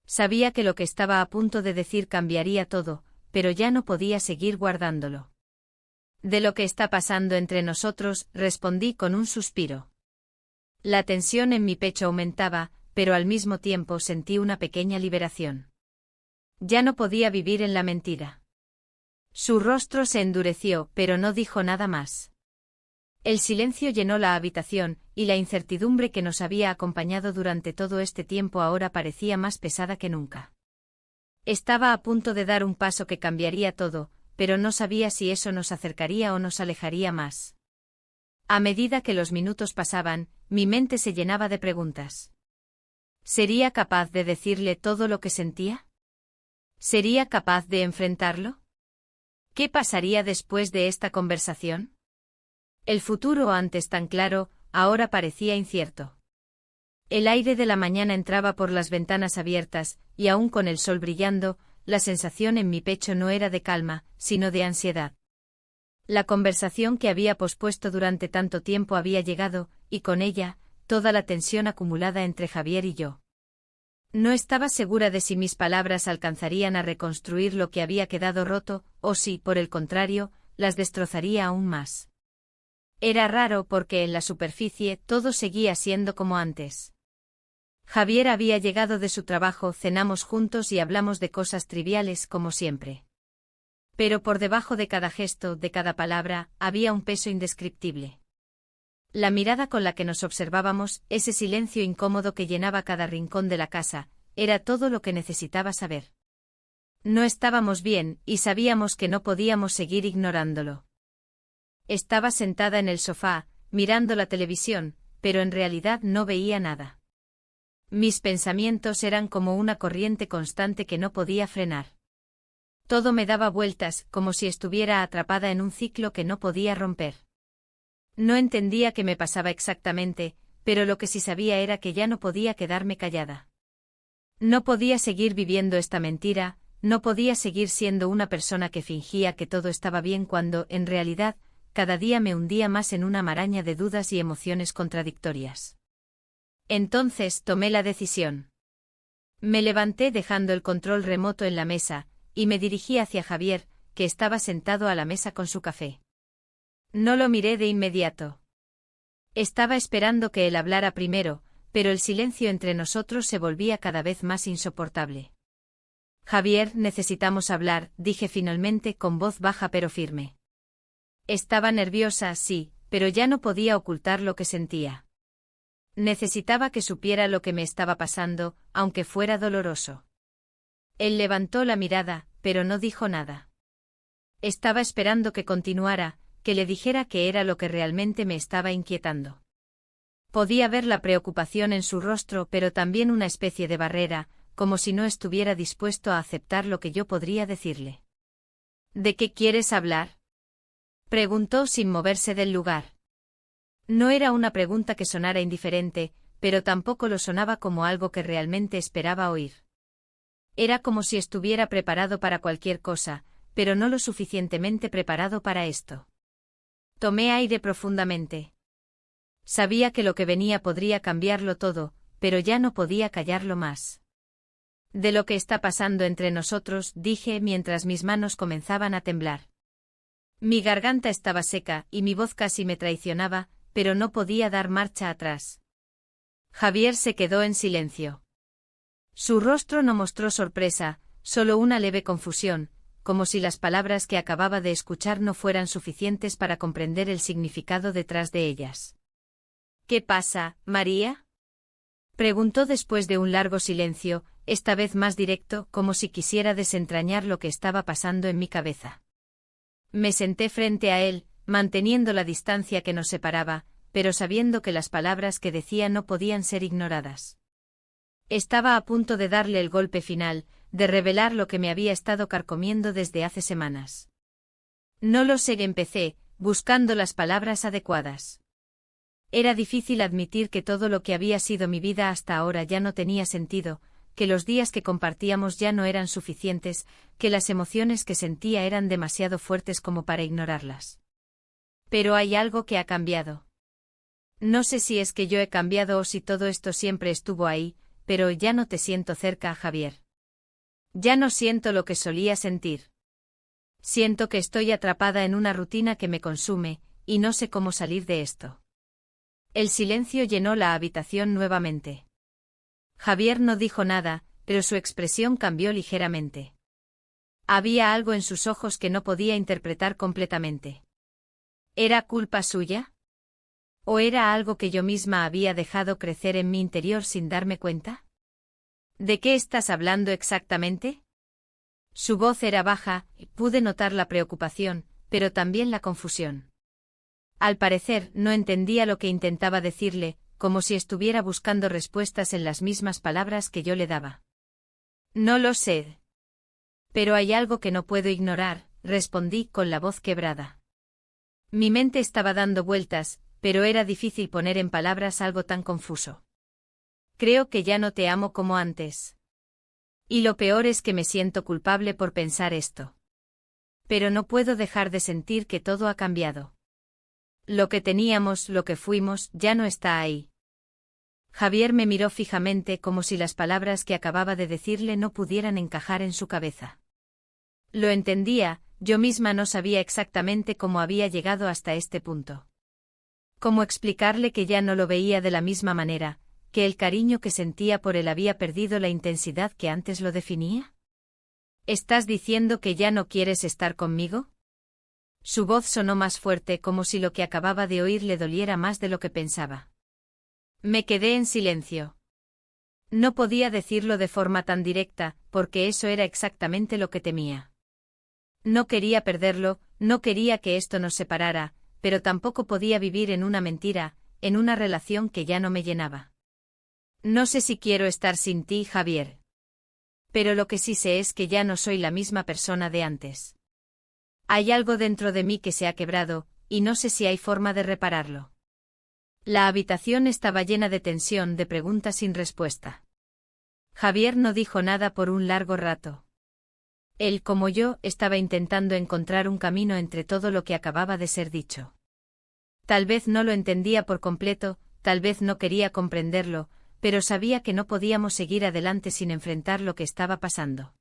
Sabía que lo que estaba a punto de decir cambiaría todo, pero ya no podía seguir guardándolo. De lo que está pasando entre nosotros, respondí con un suspiro. La tensión en mi pecho aumentaba, pero al mismo tiempo sentí una pequeña liberación. Ya no podía vivir en la mentira. Su rostro se endureció, pero no dijo nada más. El silencio llenó la habitación, y la incertidumbre que nos había acompañado durante todo este tiempo ahora parecía más pesada que nunca. Estaba a punto de dar un paso que cambiaría todo, pero no sabía si eso nos acercaría o nos alejaría más. A medida que los minutos pasaban, mi mente se llenaba de preguntas. ¿Sería capaz de decirle todo lo que sentía? ¿Sería capaz de enfrentarlo? ¿Qué pasaría después de esta conversación? El futuro, antes tan claro, ahora parecía incierto. El aire de la mañana entraba por las ventanas abiertas, y aún con el sol brillando, la sensación en mi pecho no era de calma, sino de ansiedad. La conversación que había pospuesto durante tanto tiempo había llegado, y con ella, toda la tensión acumulada entre Javier y yo. No estaba segura de si mis palabras alcanzarían a reconstruir lo que había quedado roto, o si, por el contrario, las destrozaría aún más. Era raro porque en la superficie todo seguía siendo como antes. Javier había llegado de su trabajo, cenamos juntos y hablamos de cosas triviales como siempre. Pero por debajo de cada gesto, de cada palabra, había un peso indescriptible. La mirada con la que nos observábamos, ese silencio incómodo que llenaba cada rincón de la casa, era todo lo que necesitaba saber. No estábamos bien, y sabíamos que no podíamos seguir ignorándolo. Estaba sentada en el sofá, mirando la televisión, pero en realidad no veía nada. Mis pensamientos eran como una corriente constante que no podía frenar. Todo me daba vueltas, como si estuviera atrapada en un ciclo que no podía romper. No entendía qué me pasaba exactamente, pero lo que sí sabía era que ya no podía quedarme callada. No podía seguir viviendo esta mentira, no podía seguir siendo una persona que fingía que todo estaba bien cuando, en realidad, cada día me hundía más en una maraña de dudas y emociones contradictorias. Entonces tomé la decisión. Me levanté dejando el control remoto en la mesa, y me dirigí hacia Javier, que estaba sentado a la mesa con su café. No lo miré de inmediato. Estaba esperando que él hablara primero, pero el silencio entre nosotros se volvía cada vez más insoportable. Javier, necesitamos hablar, dije finalmente con voz baja pero firme. Estaba nerviosa, sí, pero ya no podía ocultar lo que sentía. Necesitaba que supiera lo que me estaba pasando, aunque fuera doloroso. Él levantó la mirada, pero no dijo nada. Estaba esperando que continuara, que le dijera qué era lo que realmente me estaba inquietando. Podía ver la preocupación en su rostro, pero también una especie de barrera, como si no estuviera dispuesto a aceptar lo que yo podría decirle. ¿De qué quieres hablar? Preguntó sin moverse del lugar. No era una pregunta que sonara indiferente, pero tampoco lo sonaba como algo que realmente esperaba oír. Era como si estuviera preparado para cualquier cosa, pero no lo suficientemente preparado para esto. Tomé aire profundamente. Sabía que lo que venía podría cambiarlo todo, pero ya no podía callarlo más. De lo que está pasando entre nosotros, dije mientras mis manos comenzaban a temblar. Mi garganta estaba seca y mi voz casi me traicionaba, pero no podía dar marcha atrás. Javier se quedó en silencio. Su rostro no mostró sorpresa, solo una leve confusión, como si las palabras que acababa de escuchar no fueran suficientes para comprender el significado detrás de ellas. ¿Qué pasa, María? Preguntó después de un largo silencio, esta vez más directo, como si quisiera desentrañar lo que estaba pasando en mi cabeza. Me senté frente a él, manteniendo la distancia que nos separaba, pero sabiendo que las palabras que decía no podían ser ignoradas. Estaba a punto de darle el golpe final, de revelar lo que me había estado carcomiendo desde hace semanas. No lo sé, empecé, buscando las palabras adecuadas. Era difícil admitir que todo lo que había sido mi vida hasta ahora ya no tenía sentido, que los días que compartíamos ya no eran suficientes, que las emociones que sentía eran demasiado fuertes como para ignorarlas. Pero hay algo que ha cambiado. No sé si es que yo he cambiado o si todo esto siempre estuvo ahí, pero ya no te siento cerca, Javier. Ya no siento lo que solía sentir. Siento que estoy atrapada en una rutina que me consume, y no sé cómo salir de esto. El silencio llenó la habitación nuevamente. Javier no dijo nada, pero su expresión cambió ligeramente. Había algo en sus ojos que no podía interpretar completamente. ¿Era culpa suya? ¿O era algo que yo misma había dejado crecer en mi interior sin darme cuenta? ¿De qué estás hablando exactamente? Su voz era baja, y pude notar la preocupación, pero también la confusión. Al parecer, no entendía lo que intentaba decirle, como si estuviera buscando respuestas en las mismas palabras que yo le daba. No lo sé. Pero hay algo que no puedo ignorar, respondí con la voz quebrada. Mi mente estaba dando vueltas, pero era difícil poner en palabras algo tan confuso. Creo que ya no te amo como antes. Y lo peor es que me siento culpable por pensar esto. Pero no puedo dejar de sentir que todo ha cambiado. Lo que teníamos, lo que fuimos, ya no está ahí. Javier me miró fijamente como si las palabras que acababa de decirle no pudieran encajar en su cabeza. Lo entendía, yo misma no sabía exactamente cómo había llegado hasta este punto. ¿Cómo explicarle que ya no lo veía de la misma manera, que el cariño que sentía por él había perdido la intensidad que antes lo definía? ¿Estás diciendo que ya no quieres estar conmigo? Su voz sonó más fuerte como si lo que acababa de oír le doliera más de lo que pensaba. Me quedé en silencio. No podía decirlo de forma tan directa, porque eso era exactamente lo que temía. No quería perderlo, no quería que esto nos separara, pero tampoco podía vivir en una mentira, en una relación que ya no me llenaba. No sé si quiero estar sin ti, Javier. Pero lo que sí sé es que ya no soy la misma persona de antes. Hay algo dentro de mí que se ha quebrado, y no sé si hay forma de repararlo. La habitación estaba llena de tensión, de preguntas sin respuesta. Javier no dijo nada por un largo rato. Él, como yo, estaba intentando encontrar un camino entre todo lo que acababa de ser dicho. Tal vez no lo entendía por completo, tal vez no quería comprenderlo, pero sabía que no podíamos seguir adelante sin enfrentar lo que estaba pasando.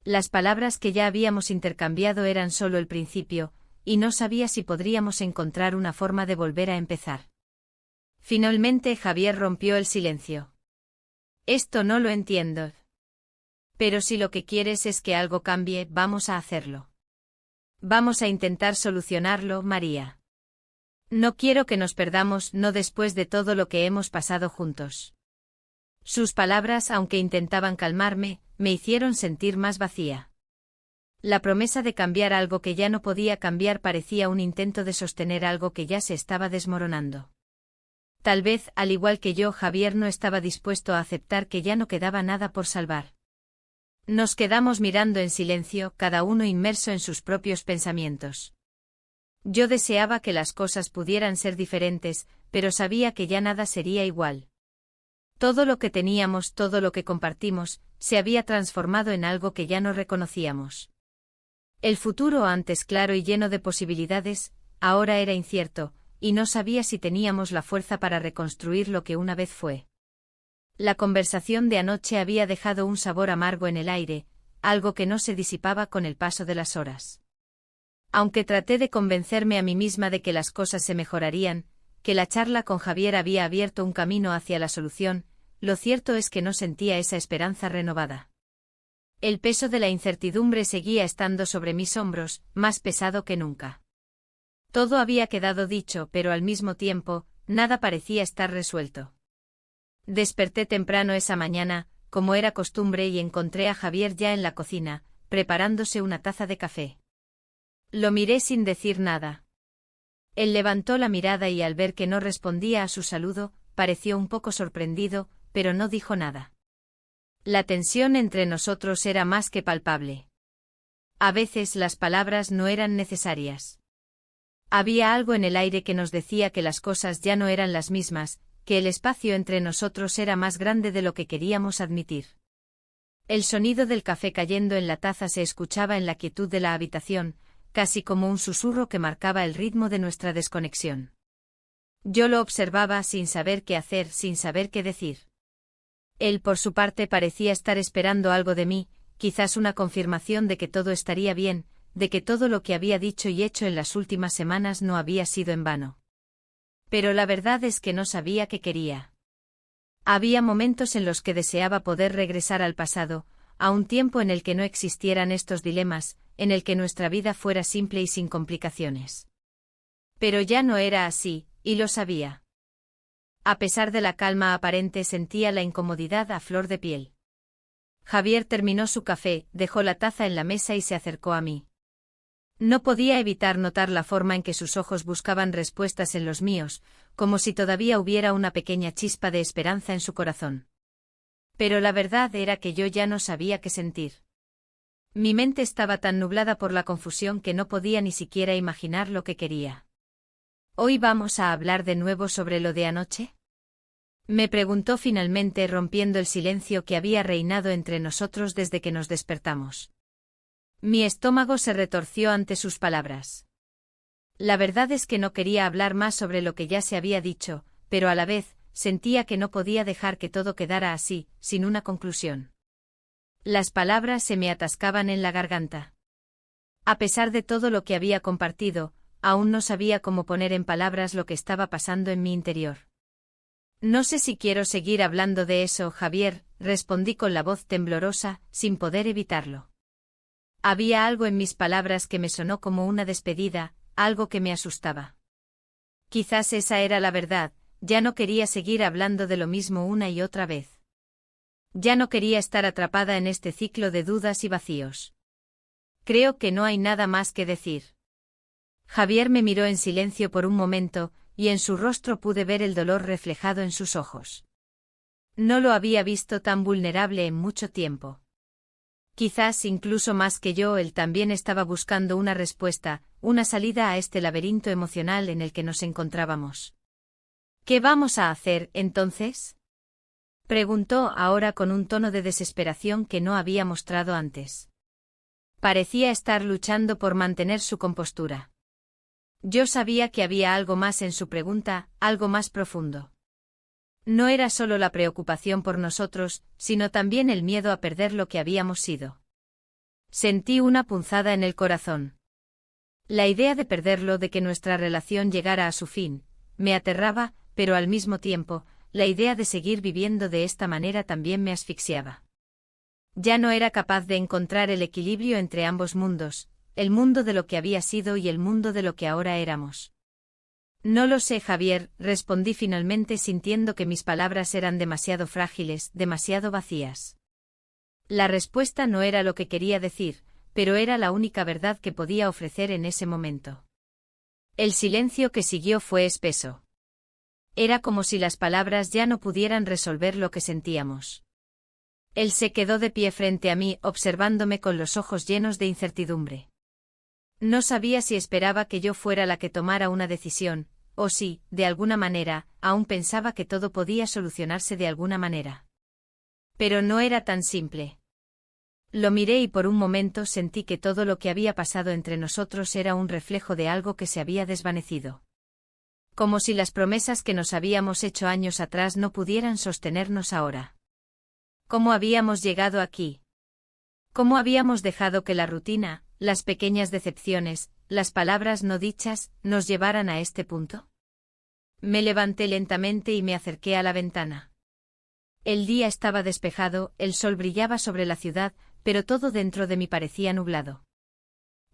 Las palabras que ya habíamos intercambiado eran solo el principio, y no sabía si podríamos encontrar una forma de volver a empezar. Finalmente Javier rompió el silencio. Esto no lo entiendo. Pero si lo que quieres es que algo cambie, vamos a hacerlo. Vamos a intentar solucionarlo, María. No quiero que nos perdamos, no después de todo lo que hemos pasado juntos. Sus palabras, aunque intentaban calmarme, me hicieron sentir más vacía. La promesa de cambiar algo que ya no podía cambiar parecía un intento de sostener algo que ya se estaba desmoronando. Tal vez, al igual que yo, Javier no estaba dispuesto a aceptar que ya no quedaba nada por salvar. Nos quedamos mirando en silencio, cada uno inmerso en sus propios pensamientos. Yo deseaba que las cosas pudieran ser diferentes, pero sabía que ya nada sería igual. Todo lo que teníamos, todo lo que compartimos, se había transformado en algo que ya no reconocíamos. El futuro, antes claro y lleno de posibilidades, ahora era incierto, y no sabía si teníamos la fuerza para reconstruir lo que una vez fue. La conversación de anoche había dejado un sabor amargo en el aire, algo que no se disipaba con el paso de las horas. Aunque traté de convencerme a mí misma de que las cosas se mejorarían, que la charla con Javier había abierto un camino hacia la solución, lo cierto es que no sentía esa esperanza renovada. El peso de la incertidumbre seguía estando sobre mis hombros, más pesado que nunca. Todo había quedado dicho, pero al mismo tiempo, nada parecía estar resuelto. Desperté temprano esa mañana, como era costumbre, y encontré a Javier ya en la cocina, preparándose una taza de café. Lo miré sin decir nada. Él levantó la mirada y al ver que no respondía a su saludo, pareció un poco sorprendido, pero no dijo nada. La tensión entre nosotros era más que palpable. A veces las palabras no eran necesarias. Había algo en el aire que nos decía que las cosas ya no eran las mismas, que el espacio entre nosotros era más grande de lo que queríamos admitir. El sonido del café cayendo en la taza se escuchaba en la quietud de la habitación, casi como un susurro que marcaba el ritmo de nuestra desconexión. Yo lo observaba sin saber qué hacer, sin saber qué decir. Él, por su parte, parecía estar esperando algo de mí, quizás una confirmación de que todo estaría bien, de que todo lo que había dicho y hecho en las últimas semanas no había sido en vano. Pero la verdad es que no sabía qué quería. Había momentos en los que deseaba poder regresar al pasado, a un tiempo en el que no existieran estos dilemas, en el que nuestra vida fuera simple y sin complicaciones. Pero ya no era así, y lo sabía. A pesar de la calma aparente, sentía la incomodidad a flor de piel. Javier terminó su café, dejó la taza en la mesa y se acercó a mí. No podía evitar notar la forma en que sus ojos buscaban respuestas en los míos, como si todavía hubiera una pequeña chispa de esperanza en su corazón. Pero la verdad era que yo ya no sabía qué sentir. Mi mente estaba tan nublada por la confusión que no podía ni siquiera imaginar lo que quería. ¿Hoy vamos a hablar de nuevo sobre lo de anoche?, me preguntó finalmente, rompiendo el silencio que había reinado entre nosotros desde que nos despertamos. Mi estómago se retorció ante sus palabras. La verdad es que no quería hablar más sobre lo que ya se había dicho, pero a la vez, sentía que no podía dejar que todo quedara así, sin una conclusión. Las palabras se me atascaban en la garganta. A pesar de todo lo que había compartido, aún no sabía cómo poner en palabras lo que estaba pasando en mi interior. No sé si quiero seguir hablando de eso, Javier, respondí con la voz temblorosa, sin poder evitarlo. Había algo en mis palabras que me sonó como una despedida, algo que me asustaba. Quizás esa era la verdad, ya no quería seguir hablando de lo mismo una y otra vez. Ya no quería estar atrapada en este ciclo de dudas y vacíos. Creo que no hay nada más que decir. Javier me miró en silencio por un momento, y en su rostro pude ver el dolor reflejado en sus ojos. No lo había visto tan vulnerable en mucho tiempo. Quizás incluso más que yo, él también estaba buscando una respuesta, una salida a este laberinto emocional en el que nos encontrábamos. ¿Qué vamos a hacer, entonces?, preguntó ahora con un tono de desesperación que no había mostrado antes. Parecía estar luchando por mantener su compostura. Yo sabía que había algo más en su pregunta, algo más profundo. No era solo la preocupación por nosotros, sino también el miedo a perder lo que habíamos sido. Sentí una punzada en el corazón. La idea de perderlo, de que nuestra relación llegara a su fin, me aterraba, pero al mismo tiempo, la idea de seguir viviendo de esta manera también me asfixiaba. Ya no era capaz de encontrar el equilibrio entre ambos mundos, el mundo de lo que había sido y el mundo de lo que ahora éramos. No lo sé, Javier, respondí finalmente, sintiendo que mis palabras eran demasiado frágiles, demasiado vacías. La respuesta no era lo que quería decir, pero era la única verdad que podía ofrecer en ese momento. El silencio que siguió fue espeso. Era como si las palabras ya no pudieran resolver lo que sentíamos. Él se quedó de pie frente a mí, observándome con los ojos llenos de incertidumbre. No sabía si esperaba que yo fuera la que tomara una decisión, o si, de alguna manera, aún pensaba que todo podía solucionarse de alguna manera. Pero no era tan simple. Lo miré y por un momento sentí que todo lo que había pasado entre nosotros era un reflejo de algo que se había desvanecido. Como si las promesas que nos habíamos hecho años atrás no pudieran sostenernos ahora. ¿Cómo habíamos llegado aquí? ¿Cómo habíamos dejado que la rutina, las pequeñas decepciones, las palabras no dichas, nos llevaran a este punto? Me levanté lentamente y me acerqué a la ventana. El día estaba despejado, el sol brillaba sobre la ciudad, pero todo dentro de mí parecía nublado.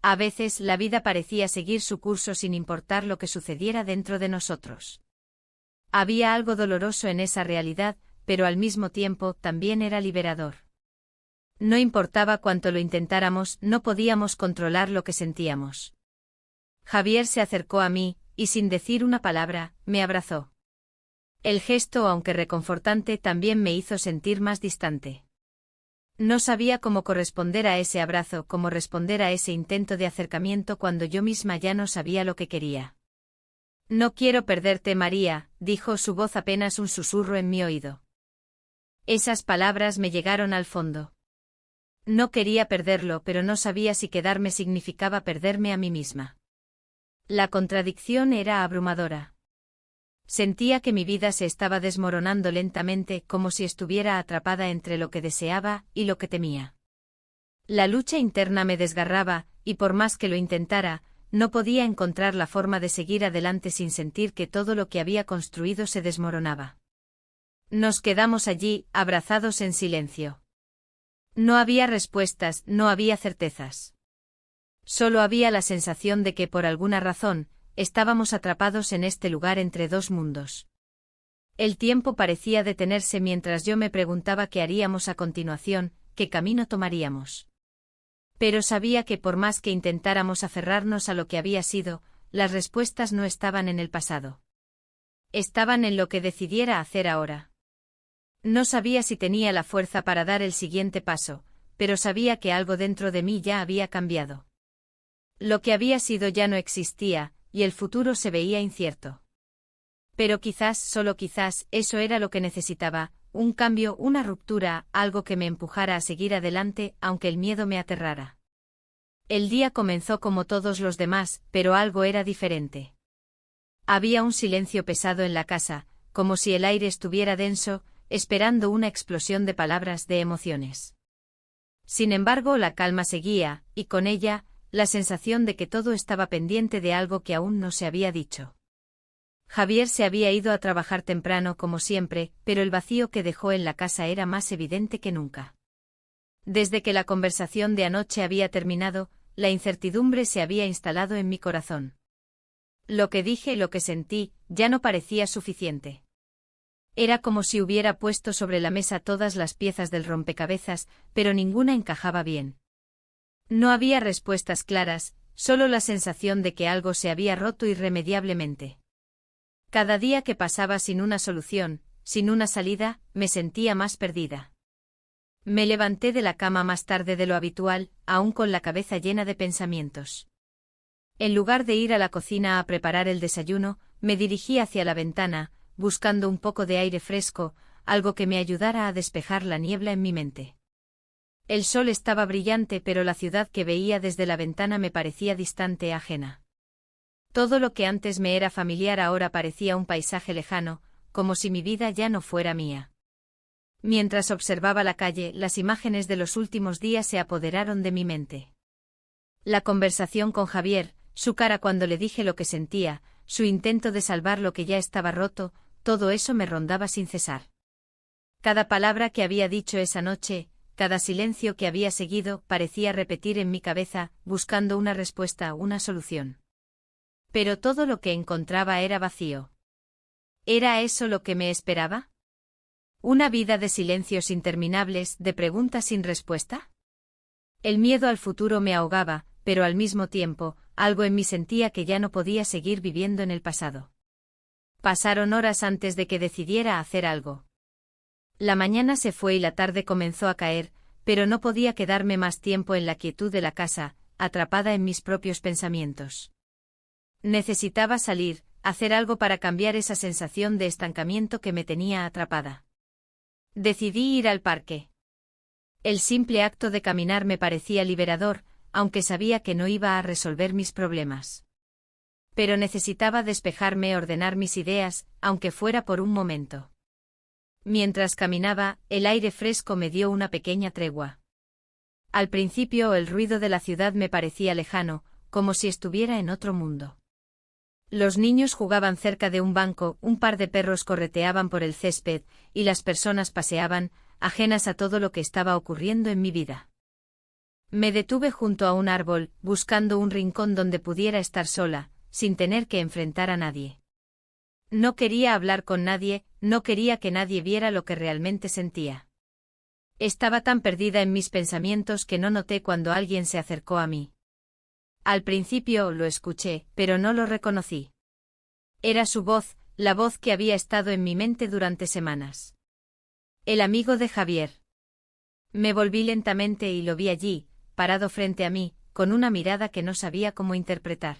A veces la vida parecía seguir su curso sin importar lo que sucediera dentro de nosotros. Había algo doloroso en esa realidad, pero al mismo tiempo también era liberador. No importaba cuánto lo intentáramos, no podíamos controlar lo que sentíamos. Javier se acercó a mí, y sin decir una palabra, me abrazó. El gesto, aunque reconfortante, también me hizo sentir más distante. No sabía cómo corresponder a ese abrazo, cómo responder a ese intento de acercamiento cuando yo misma ya no sabía lo que quería. «No quiero perderte, María», dijo su voz apenas un susurro en mi oído. Esas palabras me llegaron al fondo. No quería perderlo, pero no sabía si quedarme significaba perderme a mí misma. La contradicción era abrumadora. Sentía que mi vida se estaba desmoronando lentamente, como si estuviera atrapada entre lo que deseaba y lo que temía. La lucha interna me desgarraba, y por más que lo intentara, no podía encontrar la forma de seguir adelante sin sentir que todo lo que había construido se desmoronaba. Nos quedamos allí, abrazados en silencio. No había respuestas, no había certezas. Solo había la sensación de que por alguna razón, estábamos atrapados en este lugar entre dos mundos. El tiempo parecía detenerse mientras yo me preguntaba qué haríamos a continuación, qué camino tomaríamos. Pero sabía que por más que intentáramos aferrarnos a lo que había sido, las respuestas no estaban en el pasado. Estaban en lo que decidiera hacer ahora. No sabía si tenía la fuerza para dar el siguiente paso, pero sabía que algo dentro de mí ya había cambiado. Lo que había sido ya no existía, y el futuro se veía incierto. Pero quizás, solo quizás, eso era lo que necesitaba, un cambio, una ruptura, algo que me empujara a seguir adelante, aunque el miedo me aterrara. El día comenzó como todos los demás, pero algo era diferente. Había un silencio pesado en la casa, como si el aire estuviera denso, esperando una explosión de palabras, de emociones. Sin embargo, la calma seguía, y con ella, la sensación de que todo estaba pendiente de algo que aún no se había dicho. Javier se había ido a trabajar temprano como siempre, pero el vacío que dejó en la casa era más evidente que nunca. Desde que la conversación de anoche había terminado, la incertidumbre se había instalado en mi corazón. Lo que dije y lo que sentí, ya no parecía suficiente. Era como si hubiera puesto sobre la mesa todas las piezas del rompecabezas, pero ninguna encajaba bien. No había respuestas claras, solo la sensación de que algo se había roto irremediablemente. Cada día que pasaba sin una solución, sin una salida, me sentía más perdida. Me levanté de la cama más tarde de lo habitual, aún con la cabeza llena de pensamientos. En lugar de ir a la cocina a preparar el desayuno, me dirigí hacia la ventana, buscando un poco de aire fresco, algo que me ayudara a despejar la niebla en mi mente. El sol estaba brillante, pero la ciudad que veía desde la ventana me parecía distante, ajena. Todo lo que antes me era familiar ahora parecía un paisaje lejano, como si mi vida ya no fuera mía. Mientras observaba la calle, las imágenes de los últimos días se apoderaron de mi mente. La conversación con Javier, su cara cuando le dije lo que sentía, su intento de salvar lo que ya estaba roto, todo eso me rondaba sin cesar. Cada palabra que había dicho esa noche, cada silencio que había seguido, parecía repetir en mi cabeza, buscando una respuesta, una solución. Pero todo lo que encontraba era vacío. ¿Era eso lo que me esperaba? ¿Una vida de silencios interminables, de preguntas sin respuesta? El miedo al futuro me ahogaba, pero al mismo tiempo, algo en mí sentía que ya no podía seguir viviendo en el pasado. Pasaron horas antes de que decidiera hacer algo. La mañana se fue y la tarde comenzó a caer, pero no podía quedarme más tiempo en la quietud de la casa, atrapada en mis propios pensamientos. Necesitaba salir, hacer algo para cambiar esa sensación de estancamiento que me tenía atrapada. Decidí ir al parque. El simple acto de caminar me parecía liberador, aunque sabía que no iba a resolver mis problemas. Pero necesitaba despejarme, ordenar mis ideas, aunque fuera por un momento. Mientras caminaba, el aire fresco me dio una pequeña tregua. Al principio el ruido de la ciudad me parecía lejano, como si estuviera en otro mundo. Los niños jugaban cerca de un banco, un par de perros correteaban por el césped, y las personas paseaban, ajenas a todo lo que estaba ocurriendo en mi vida. Me detuve junto a un árbol, buscando un rincón donde pudiera estar sola, sin tener que enfrentar a nadie. No quería hablar con nadie, no quería que nadie viera lo que realmente sentía. Estaba tan perdida en mis pensamientos que no noté cuando alguien se acercó a mí. Al principio lo escuché, pero no lo reconocí. Era su voz, la voz que había estado en mi mente durante semanas. El amigo de Javier. Me volví lentamente y lo vi allí, parado frente a mí, con una mirada que no sabía cómo interpretar.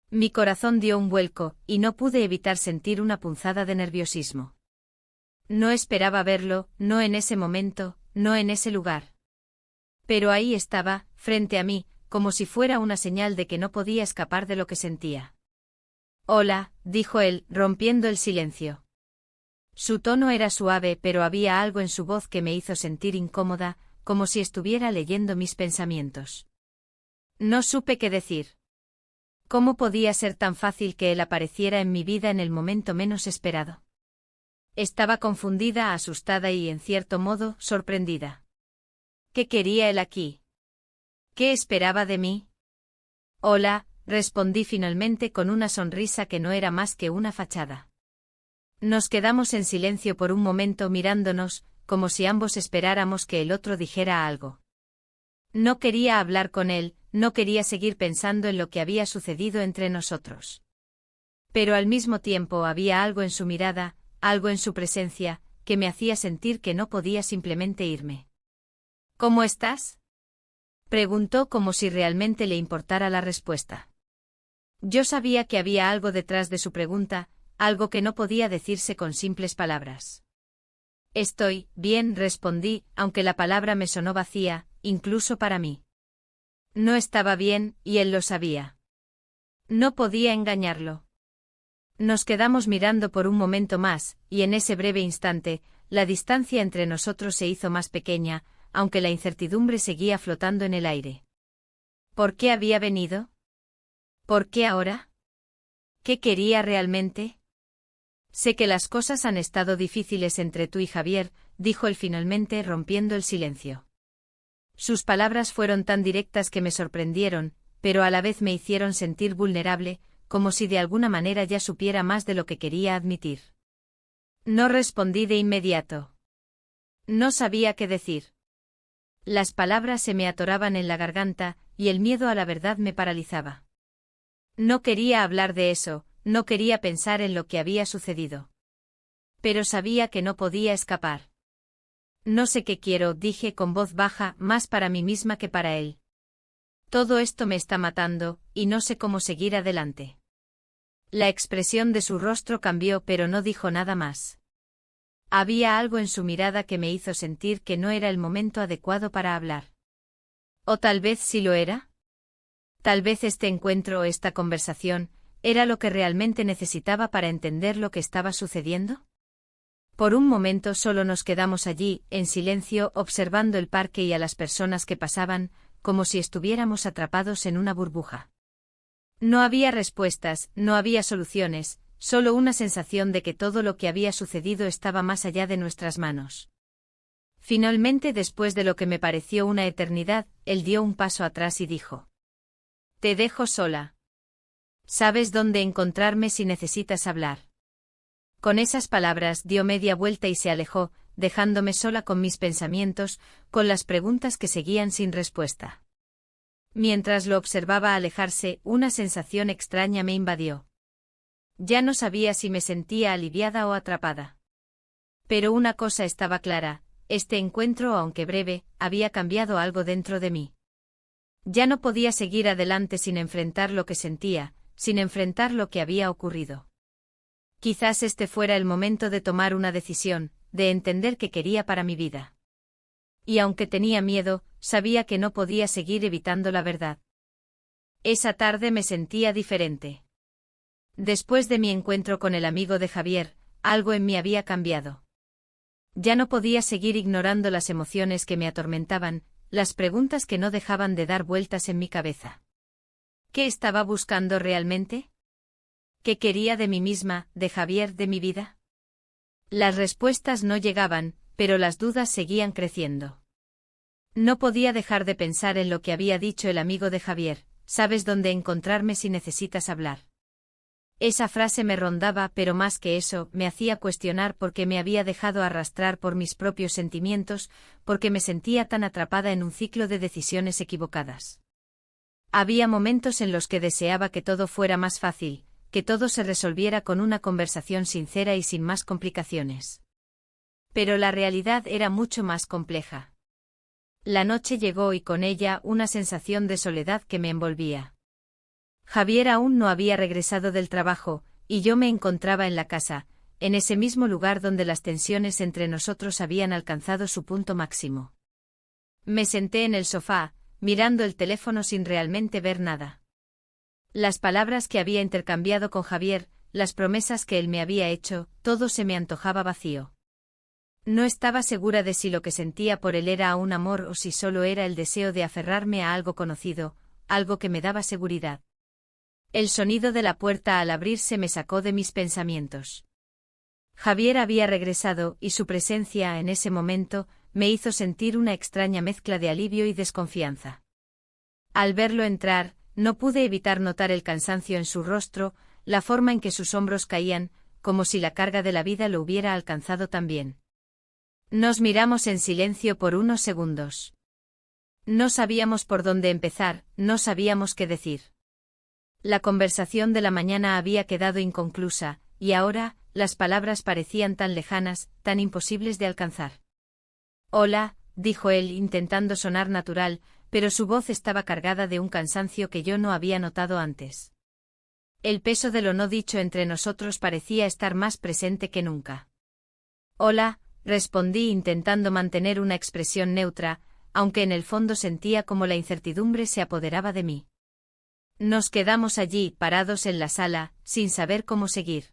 Mi corazón dio un vuelco, y no pude evitar sentir una punzada de nerviosismo. No esperaba verlo, no en ese momento, no en ese lugar. Pero ahí estaba, frente a mí, como si fuera una señal de que no podía escapar de lo que sentía. «Hola», dijo él, rompiendo el silencio. Su tono era suave, pero había algo en su voz que me hizo sentir incómoda, como si estuviera leyendo mis pensamientos. No supe qué decir. ¿Cómo podía ser tan fácil que él apareciera en mi vida en el momento menos esperado? Estaba confundida, asustada y, en cierto modo, sorprendida. ¿Qué quería él aquí? ¿Qué esperaba de mí? Hola, respondí finalmente con una sonrisa que no era más que una fachada. Nos quedamos en silencio por un momento mirándonos, como si ambos esperáramos que el otro dijera algo. No quería hablar con él, no quería seguir pensando en lo que había sucedido entre nosotros. Pero al mismo tiempo había algo en su mirada, algo en su presencia, que me hacía sentir que no podía simplemente irme. ¿Cómo estás?, preguntó como si realmente le importara la respuesta. Yo sabía que había algo detrás de su pregunta, algo que no podía decirse con simples palabras. Estoy bien, respondí, aunque la palabra me sonó vacía, incluso para mí. No estaba bien, y él lo sabía. No podía engañarlo. Nos quedamos mirando por un momento más, y en ese breve instante, la distancia entre nosotros se hizo más pequeña, aunque la incertidumbre seguía flotando en el aire. ¿Por qué había venido? ¿Por qué ahora? ¿Qué quería realmente? Sé que las cosas han estado difíciles entre tú y Javier, dijo él finalmente, rompiendo el silencio. Sus palabras fueron tan directas que me sorprendieron, pero a la vez me hicieron sentir vulnerable, como si de alguna manera ya supiera más de lo que quería admitir. No respondí de inmediato. No sabía qué decir. Las palabras se me atoraban en la garganta, y el miedo a la verdad me paralizaba. No quería hablar de eso, no quería pensar en lo que había sucedido. Pero sabía que no podía escapar. No sé qué quiero, dije con voz baja, más para mí misma que para él. Todo esto me está matando, y no sé cómo seguir adelante. La expresión de su rostro cambió, pero no dijo nada más. Había algo en su mirada que me hizo sentir que no era el momento adecuado para hablar. ¿O tal vez sí lo era? Tal vez este encuentro o esta conversación era lo que realmente necesitaba para entender lo que estaba sucediendo. Por un momento solo nos quedamos allí, en silencio, observando el parque y a las personas que pasaban, como si estuviéramos atrapados en una burbuja. No había respuestas, no había soluciones, solo una sensación de que todo lo que había sucedido estaba más allá de nuestras manos. Finalmente, después de lo que me pareció una eternidad, él dio un paso atrás y dijo: «Te dejo sola. Sabes dónde encontrarme si necesitas hablar». Con esas palabras dio media vuelta y se alejó, dejándome sola con mis pensamientos, con las preguntas que seguían sin respuesta. Mientras lo observaba alejarse, una sensación extraña me invadió. Ya no sabía si me sentía aliviada o atrapada. Pero una cosa estaba clara, este encuentro, aunque breve, había cambiado algo dentro de mí. Ya no podía seguir adelante sin enfrentar lo que sentía, sin enfrentar lo que había ocurrido. Quizás este fuera el momento de tomar una decisión, de entender qué quería para mi vida. Y aunque tenía miedo, sabía que no podía seguir evitando la verdad. Esa tarde me sentía diferente. Después de mi encuentro con el amigo de Javier, algo en mí había cambiado. Ya no podía seguir ignorando las emociones que me atormentaban, las preguntas que no dejaban de dar vueltas en mi cabeza. ¿Qué estaba buscando realmente? ¿Qué quería de mí misma, de Javier, de mi vida? Las respuestas no llegaban, pero las dudas seguían creciendo. No podía dejar de pensar en lo que había dicho el amigo de Javier: sabes dónde encontrarme si necesitas hablar. Esa frase me rondaba, pero más que eso, me hacía cuestionar por qué me había dejado arrastrar por mis propios sentimientos, porque me sentía tan atrapada en un ciclo de decisiones equivocadas. Había momentos en los que deseaba que todo fuera más fácil, que todo se resolviera con una conversación sincera y sin más complicaciones. Pero la realidad era mucho más compleja. La noche llegó y con ella una sensación de soledad que me envolvía. Javier aún no había regresado del trabajo, y yo me encontraba en la casa, en ese mismo lugar donde las tensiones entre nosotros habían alcanzado su punto máximo. Me senté en el sofá, mirando el teléfono sin realmente ver nada. Las palabras que había intercambiado con Javier, las promesas que él me había hecho, todo se me antojaba vacío. No estaba segura de si lo que sentía por él era aún amor o si solo era el deseo de aferrarme a algo conocido, algo que me daba seguridad. El sonido de la puerta al abrirse me sacó de mis pensamientos. Javier había regresado y su presencia en ese momento me hizo sentir una extraña mezcla de alivio y desconfianza. Al verlo entrar, no pude evitar notar el cansancio en su rostro, la forma en que sus hombros caían, como si la carga de la vida lo hubiera alcanzado también. Nos miramos en silencio por unos segundos. No sabíamos por dónde empezar, no sabíamos qué decir. La conversación de la mañana había quedado inconclusa, y ahora, las palabras parecían tan lejanas, tan imposibles de alcanzar. «Hola», dijo él intentando sonar natural, pero su voz estaba cargada de un cansancio que yo no había notado antes. El peso de lo no dicho entre nosotros parecía estar más presente que nunca. «Hola», respondí intentando mantener una expresión neutra, aunque en el fondo sentía como la incertidumbre se apoderaba de mí. Nos quedamos allí, parados en la sala, sin saber cómo seguir.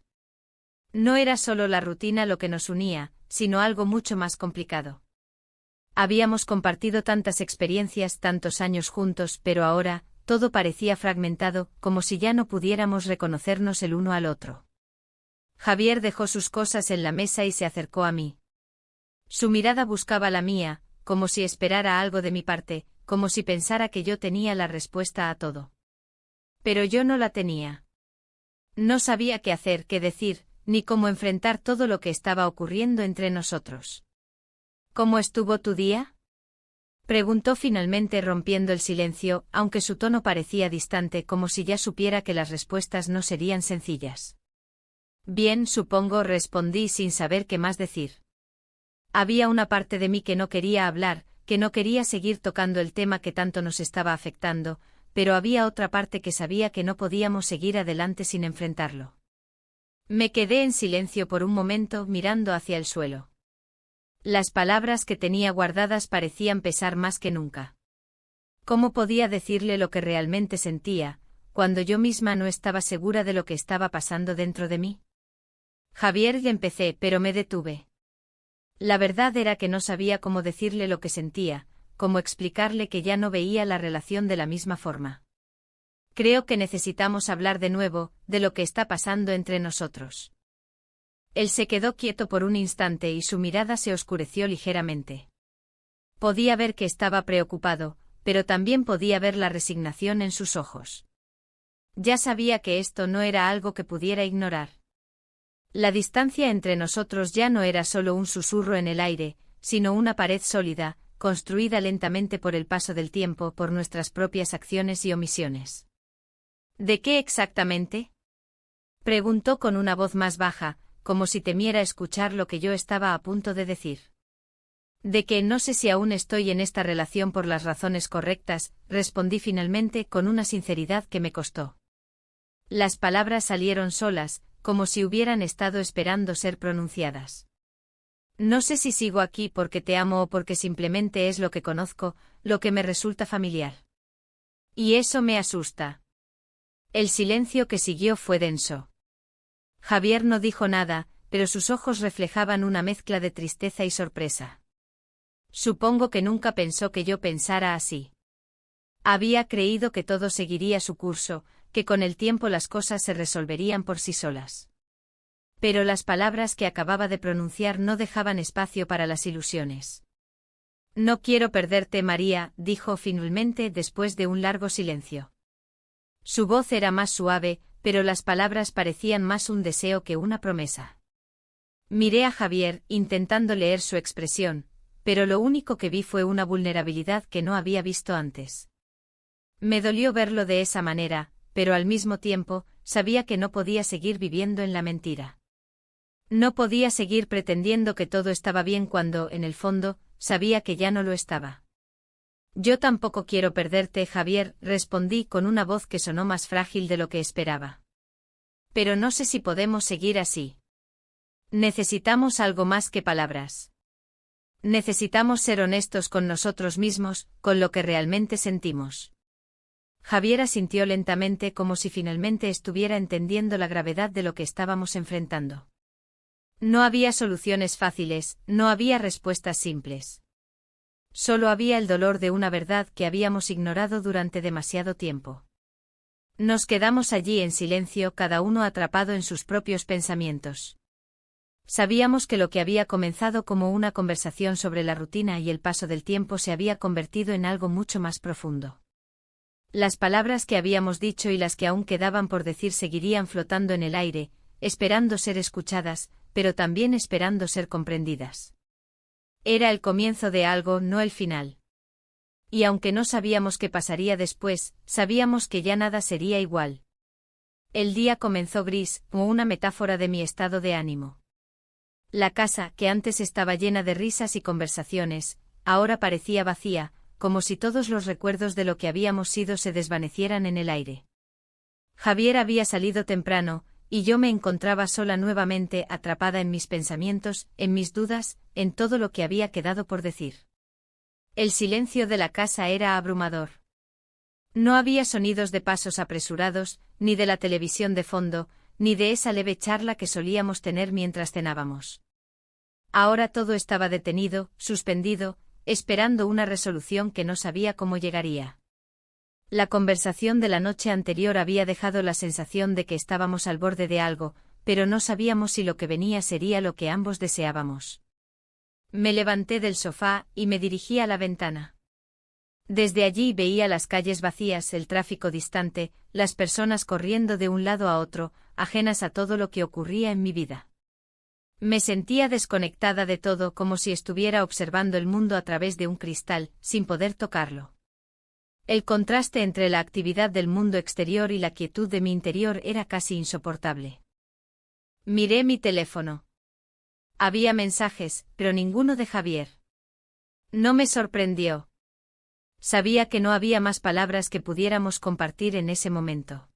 No era solo la rutina lo que nos unía, sino algo mucho más complicado. Habíamos compartido tantas experiencias, tantos años juntos, pero ahora, todo parecía fragmentado, como si ya no pudiéramos reconocernos el uno al otro. Javier dejó sus cosas en la mesa y se acercó a mí. Su mirada buscaba la mía, como si esperara algo de mi parte, como si pensara que yo tenía la respuesta a todo. Pero yo no la tenía. No sabía qué hacer, qué decir, ni cómo enfrentar todo lo que estaba ocurriendo entre nosotros. ¿Cómo estuvo tu día?, preguntó finalmente rompiendo el silencio, aunque su tono parecía distante, como si ya supiera que las respuestas no serían sencillas. Bien, supongo, respondí sin saber qué más decir. Había una parte de mí que no quería hablar, que no quería seguir tocando el tema que tanto nos estaba afectando, pero había otra parte que sabía que no podíamos seguir adelante sin enfrentarlo. Me quedé en silencio por un momento mirando hacia el suelo. Las palabras que tenía guardadas parecían pesar más que nunca. ¿Cómo podía decirle lo que realmente sentía, cuando yo misma no estaba segura de lo que estaba pasando dentro de mí? Javier, ya empecé, pero me detuve. La verdad era que no sabía cómo decirle lo que sentía, cómo explicarle que ya no veía la relación de la misma forma. Creo que necesitamos hablar de nuevo, de lo que está pasando entre nosotros. Él se quedó quieto por un instante y su mirada se oscureció ligeramente. Podía ver que estaba preocupado, pero también podía ver la resignación en sus ojos. Ya sabía que esto no era algo que pudiera ignorar. La distancia entre nosotros ya no era solo un susurro en el aire, sino una pared sólida, construida lentamente por el paso del tiempo, por nuestras propias acciones y omisiones. ¿De qué exactamente?, preguntó con una voz más baja, como si temiera escuchar lo que yo estaba a punto de decir. De que no sé si aún estoy en esta relación por las razones correctas, respondí finalmente con una sinceridad que me costó. Las palabras salieron solas, como si hubieran estado esperando ser pronunciadas. No sé si sigo aquí porque te amo o porque simplemente es lo que conozco, lo que me resulta familiar. Y eso me asusta. El silencio que siguió fue denso. Javier no dijo nada, pero sus ojos reflejaban una mezcla de tristeza y sorpresa. Supongo que nunca pensó que yo pensara así. Había creído que todo seguiría su curso, que con el tiempo las cosas se resolverían por sí solas. Pero las palabras que acababa de pronunciar no dejaban espacio para las ilusiones. No quiero perderte, María, dijo finalmente después de un largo silencio. Su voz era más suave, pero las palabras parecían más un deseo que una promesa. Miré a Javier, intentando leer su expresión, pero lo único que vi fue una vulnerabilidad que no había visto antes. Me dolió verlo de esa manera, pero al mismo tiempo, sabía que no podía seguir viviendo en la mentira. No podía seguir pretendiendo que todo estaba bien cuando, en el fondo, sabía que ya no lo estaba. Yo tampoco quiero perderte, Javier, respondí con una voz que sonó más frágil de lo que esperaba. Pero no sé si podemos seguir así. Necesitamos algo más que palabras. Necesitamos ser honestos con nosotros mismos, con lo que realmente sentimos. Javier asintió lentamente como si finalmente estuviera entendiendo la gravedad de lo que estábamos enfrentando. No había soluciones fáciles, no había respuestas simples. Solo había el dolor de una verdad que habíamos ignorado durante demasiado tiempo. Nos quedamos allí en silencio, cada uno atrapado en sus propios pensamientos. Sabíamos que lo que había comenzado como una conversación sobre la rutina y el paso del tiempo se había convertido en algo mucho más profundo. Las palabras que habíamos dicho y las que aún quedaban por decir seguirían flotando en el aire, esperando ser escuchadas, pero también esperando ser comprendidas. Era el comienzo de algo, no el final. Y aunque no sabíamos qué pasaría después, sabíamos que ya nada sería igual. El día comenzó gris, como una metáfora de mi estado de ánimo. La casa, que antes estaba llena de risas y conversaciones, ahora parecía vacía, como si todos los recuerdos de lo que habíamos sido se desvanecieran en el aire. Javier había salido temprano, y yo me encontraba sola nuevamente, atrapada en mis pensamientos, en mis dudas, en todo lo que había quedado por decir. El silencio de la casa era abrumador. No había sonidos de pasos apresurados, ni de la televisión de fondo, ni de esa leve charla que solíamos tener mientras cenábamos. Ahora todo estaba detenido, suspendido, esperando una resolución que no sabía cómo llegaría. La conversación de la noche anterior había dejado la sensación de que estábamos al borde de algo, pero no sabíamos si lo que venía sería lo que ambos deseábamos. Me levanté del sofá y me dirigí a la ventana. Desde allí veía las calles vacías, el tráfico distante, las personas corriendo de un lado a otro, ajenas a todo lo que ocurría en mi vida. Me sentía desconectada de todo, como si estuviera observando el mundo a través de un cristal, sin poder tocarlo. El contraste entre la actividad del mundo exterior y la quietud de mi interior era casi insoportable. Miré mi teléfono. Había mensajes, pero ninguno de Javier. No me sorprendió. Sabía que no había más palabras que pudiéramos compartir en ese momento.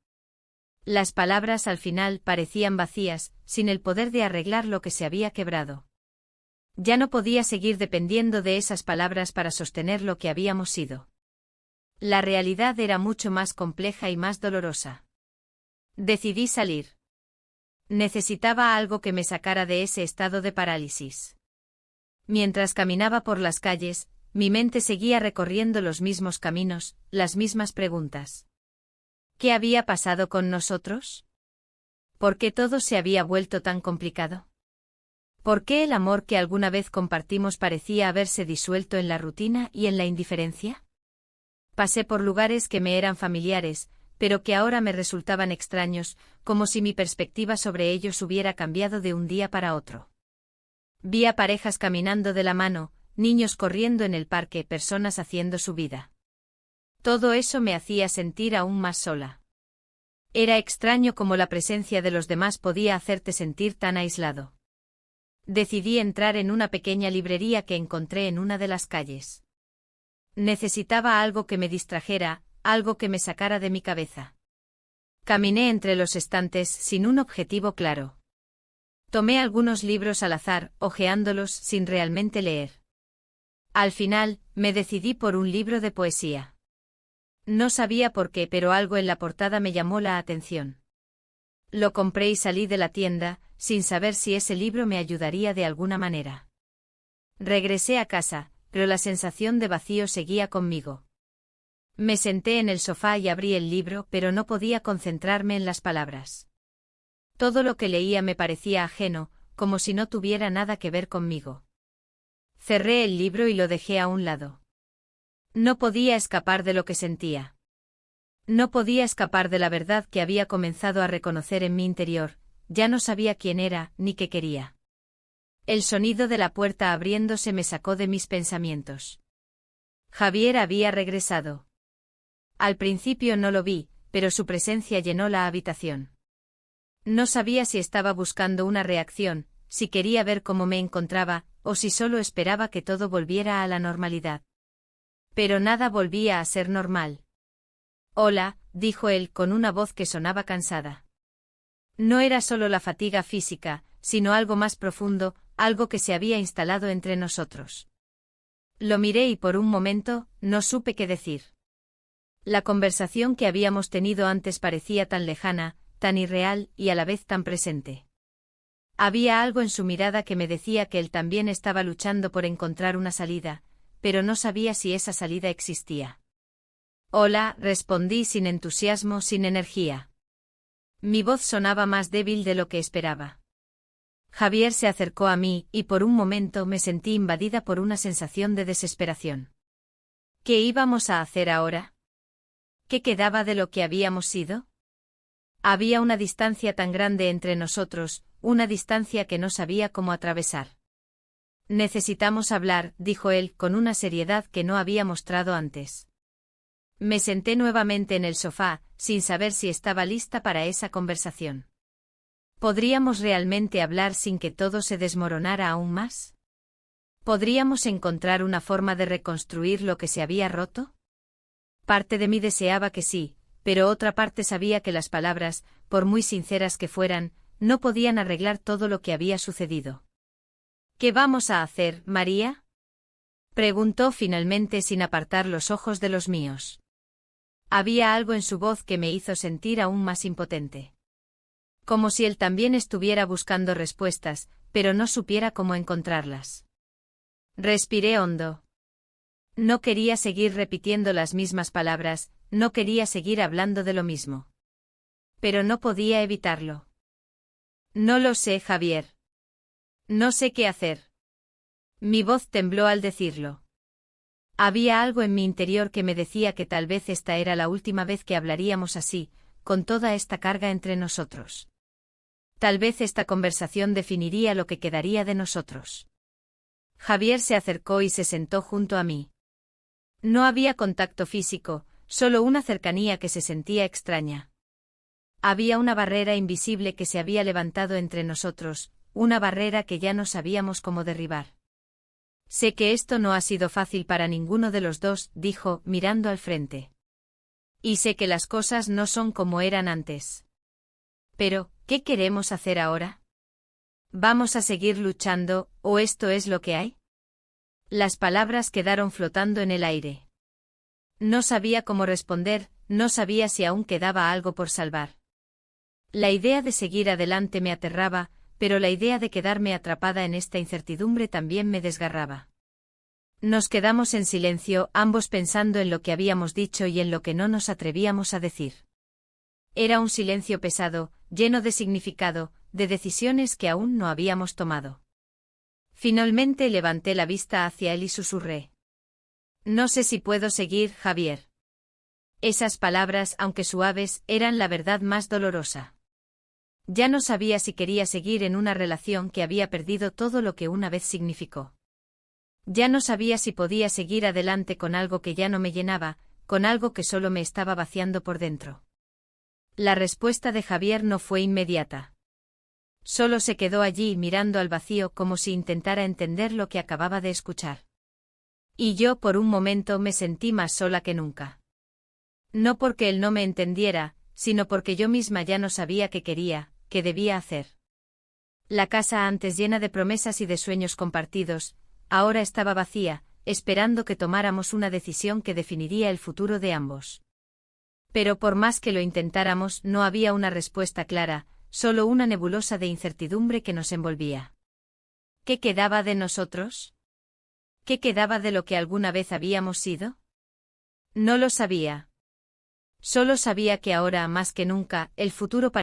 Las palabras al final parecían vacías, sin el poder de arreglar lo que se había quebrado. Ya no podía seguir dependiendo de esas palabras para sostener lo que habíamos sido. La realidad era mucho más compleja y más dolorosa. Decidí salir. Necesitaba algo que me sacara de ese estado de parálisis. Mientras caminaba por las calles, mi mente seguía recorriendo los mismos caminos, las mismas preguntas. ¿Qué había pasado con nosotros? ¿Por qué todo se había vuelto tan complicado? ¿Por qué el amor que alguna vez compartimos parecía haberse disuelto en la rutina y en la indiferencia? Pasé por lugares que me eran familiares, pero que ahora me resultaban extraños, como si mi perspectiva sobre ellos hubiera cambiado de un día para otro. Vi a parejas caminando de la mano, niños corriendo en el parque, personas haciendo su vida. Todo eso me hacía sentir aún más sola. Era extraño cómo la presencia de los demás podía hacerte sentir tan aislado. Decidí entrar en una pequeña librería que encontré en una de las calles. Necesitaba algo que me distrajera, algo que me sacara de mi cabeza. Caminé entre los estantes sin un objetivo claro. Tomé algunos libros al azar, hojeándolos sin realmente leer. Al final, me decidí por un libro de poesía. No sabía por qué, pero algo en la portada me llamó la atención. Lo compré y salí de la tienda, sin saber si ese libro me ayudaría de alguna manera. Regresé a casa, pero la sensación de vacío seguía conmigo. Me senté en el sofá y abrí el libro, pero no podía concentrarme en las palabras. Todo lo que leía me parecía ajeno, como si no tuviera nada que ver conmigo. Cerré el libro y lo dejé a un lado. No podía escapar de lo que sentía. No podía escapar de la verdad que había comenzado a reconocer en mi interior, ya no sabía quién era ni qué quería. El sonido de la puerta abriéndose me sacó de mis pensamientos. Javier había regresado. Al principio no lo vi, pero su presencia llenó la habitación. No sabía si estaba buscando una reacción, si quería ver cómo me encontraba, o si solo esperaba que todo volviera a la normalidad. Pero nada volvía a ser normal. Hola, dijo él con una voz que sonaba cansada. No era solo la fatiga física, sino algo más profundo, algo que se había instalado entre nosotros. Lo miré y por un momento, no supe qué decir. La conversación que habíamos tenido antes parecía tan lejana, tan irreal y a la vez tan presente. Había algo en su mirada que me decía que él también estaba luchando por encontrar una salida, pero no sabía si esa salida existía. Hola, respondí sin entusiasmo, sin energía. Mi voz sonaba más débil de lo que esperaba. Javier se acercó a mí, y por un momento me sentí invadida por una sensación de desesperación. ¿Qué íbamos a hacer ahora? ¿Qué quedaba de lo que habíamos sido? Había una distancia tan grande entre nosotros, una distancia que no sabía cómo atravesar. Necesitamos hablar, dijo él con una seriedad que no había mostrado antes. Me senté nuevamente en el sofá, sin saber si estaba lista para esa conversación. ¿Podríamos realmente hablar sin que todo se desmoronara aún más? ¿Podríamos encontrar una forma de reconstruir lo que se había roto? Parte de mí deseaba que sí, pero otra parte sabía que las palabras, por muy sinceras que fueran, no podían arreglar todo lo que había sucedido. ¿Qué vamos a hacer, María? Preguntó finalmente sin apartar los ojos de los míos. Había algo en su voz que me hizo sentir aún más impotente. Como si él también estuviera buscando respuestas, pero no supiera cómo encontrarlas. Respiré hondo. No quería seguir repitiendo las mismas palabras, no quería seguir hablando de lo mismo. Pero no podía evitarlo. No lo sé, Javier. No sé qué hacer. Mi voz tembló al decirlo. Había algo en mi interior que me decía que tal vez esta era la última vez que hablaríamos así, con toda esta carga entre nosotros. Tal vez esta conversación definiría lo que quedaría de nosotros. Javier se acercó y se sentó junto a mí. No había contacto físico, solo una cercanía que se sentía extraña. Había una barrera invisible que se había levantado entre nosotros, una barrera que ya no sabíamos cómo derribar. Sé que esto no ha sido fácil para ninguno de los dos, dijo, mirando al frente. Y sé que las cosas no son como eran antes. Pero, ¿qué queremos hacer ahora? ¿Vamos a seguir luchando, o esto es lo que hay? Las palabras quedaron flotando en el aire. No sabía cómo responder, no sabía si aún quedaba algo por salvar. La idea de seguir adelante me aterraba, pero la idea de quedarme atrapada en esta incertidumbre también me desgarraba. Nos quedamos en silencio, ambos pensando en lo que habíamos dicho y en lo que no nos atrevíamos a decir. Era un silencio pesado, lleno de significado, de decisiones que aún no habíamos tomado. Finalmente levanté la vista hacia él y susurré. No sé si puedo seguir, Javier. Esas palabras, aunque suaves, eran la verdad más dolorosa. Ya no sabía si quería seguir en una relación que había perdido todo lo que una vez significó. Ya no sabía si podía seguir adelante con algo que ya no me llenaba, con algo que solo me estaba vaciando por dentro. La respuesta de Javier no fue inmediata. Solo se quedó allí mirando al vacío como si intentara entender lo que acababa de escuchar. Y yo por un momento me sentí más sola que nunca. No porque él no me entendiera, sino porque yo misma ya no sabía qué quería, qué debía hacer. La casa antes llena de promesas y de sueños compartidos, ahora estaba vacía, esperando que tomáramos una decisión que definiría el futuro de ambos. Pero por más que lo intentáramos, no había una respuesta clara, solo una nebulosa de incertidumbre que nos envolvía. ¿Qué quedaba de nosotros? ¿Qué quedaba de lo que alguna vez habíamos sido? No lo sabía. Solo sabía que ahora más que nunca, el futuro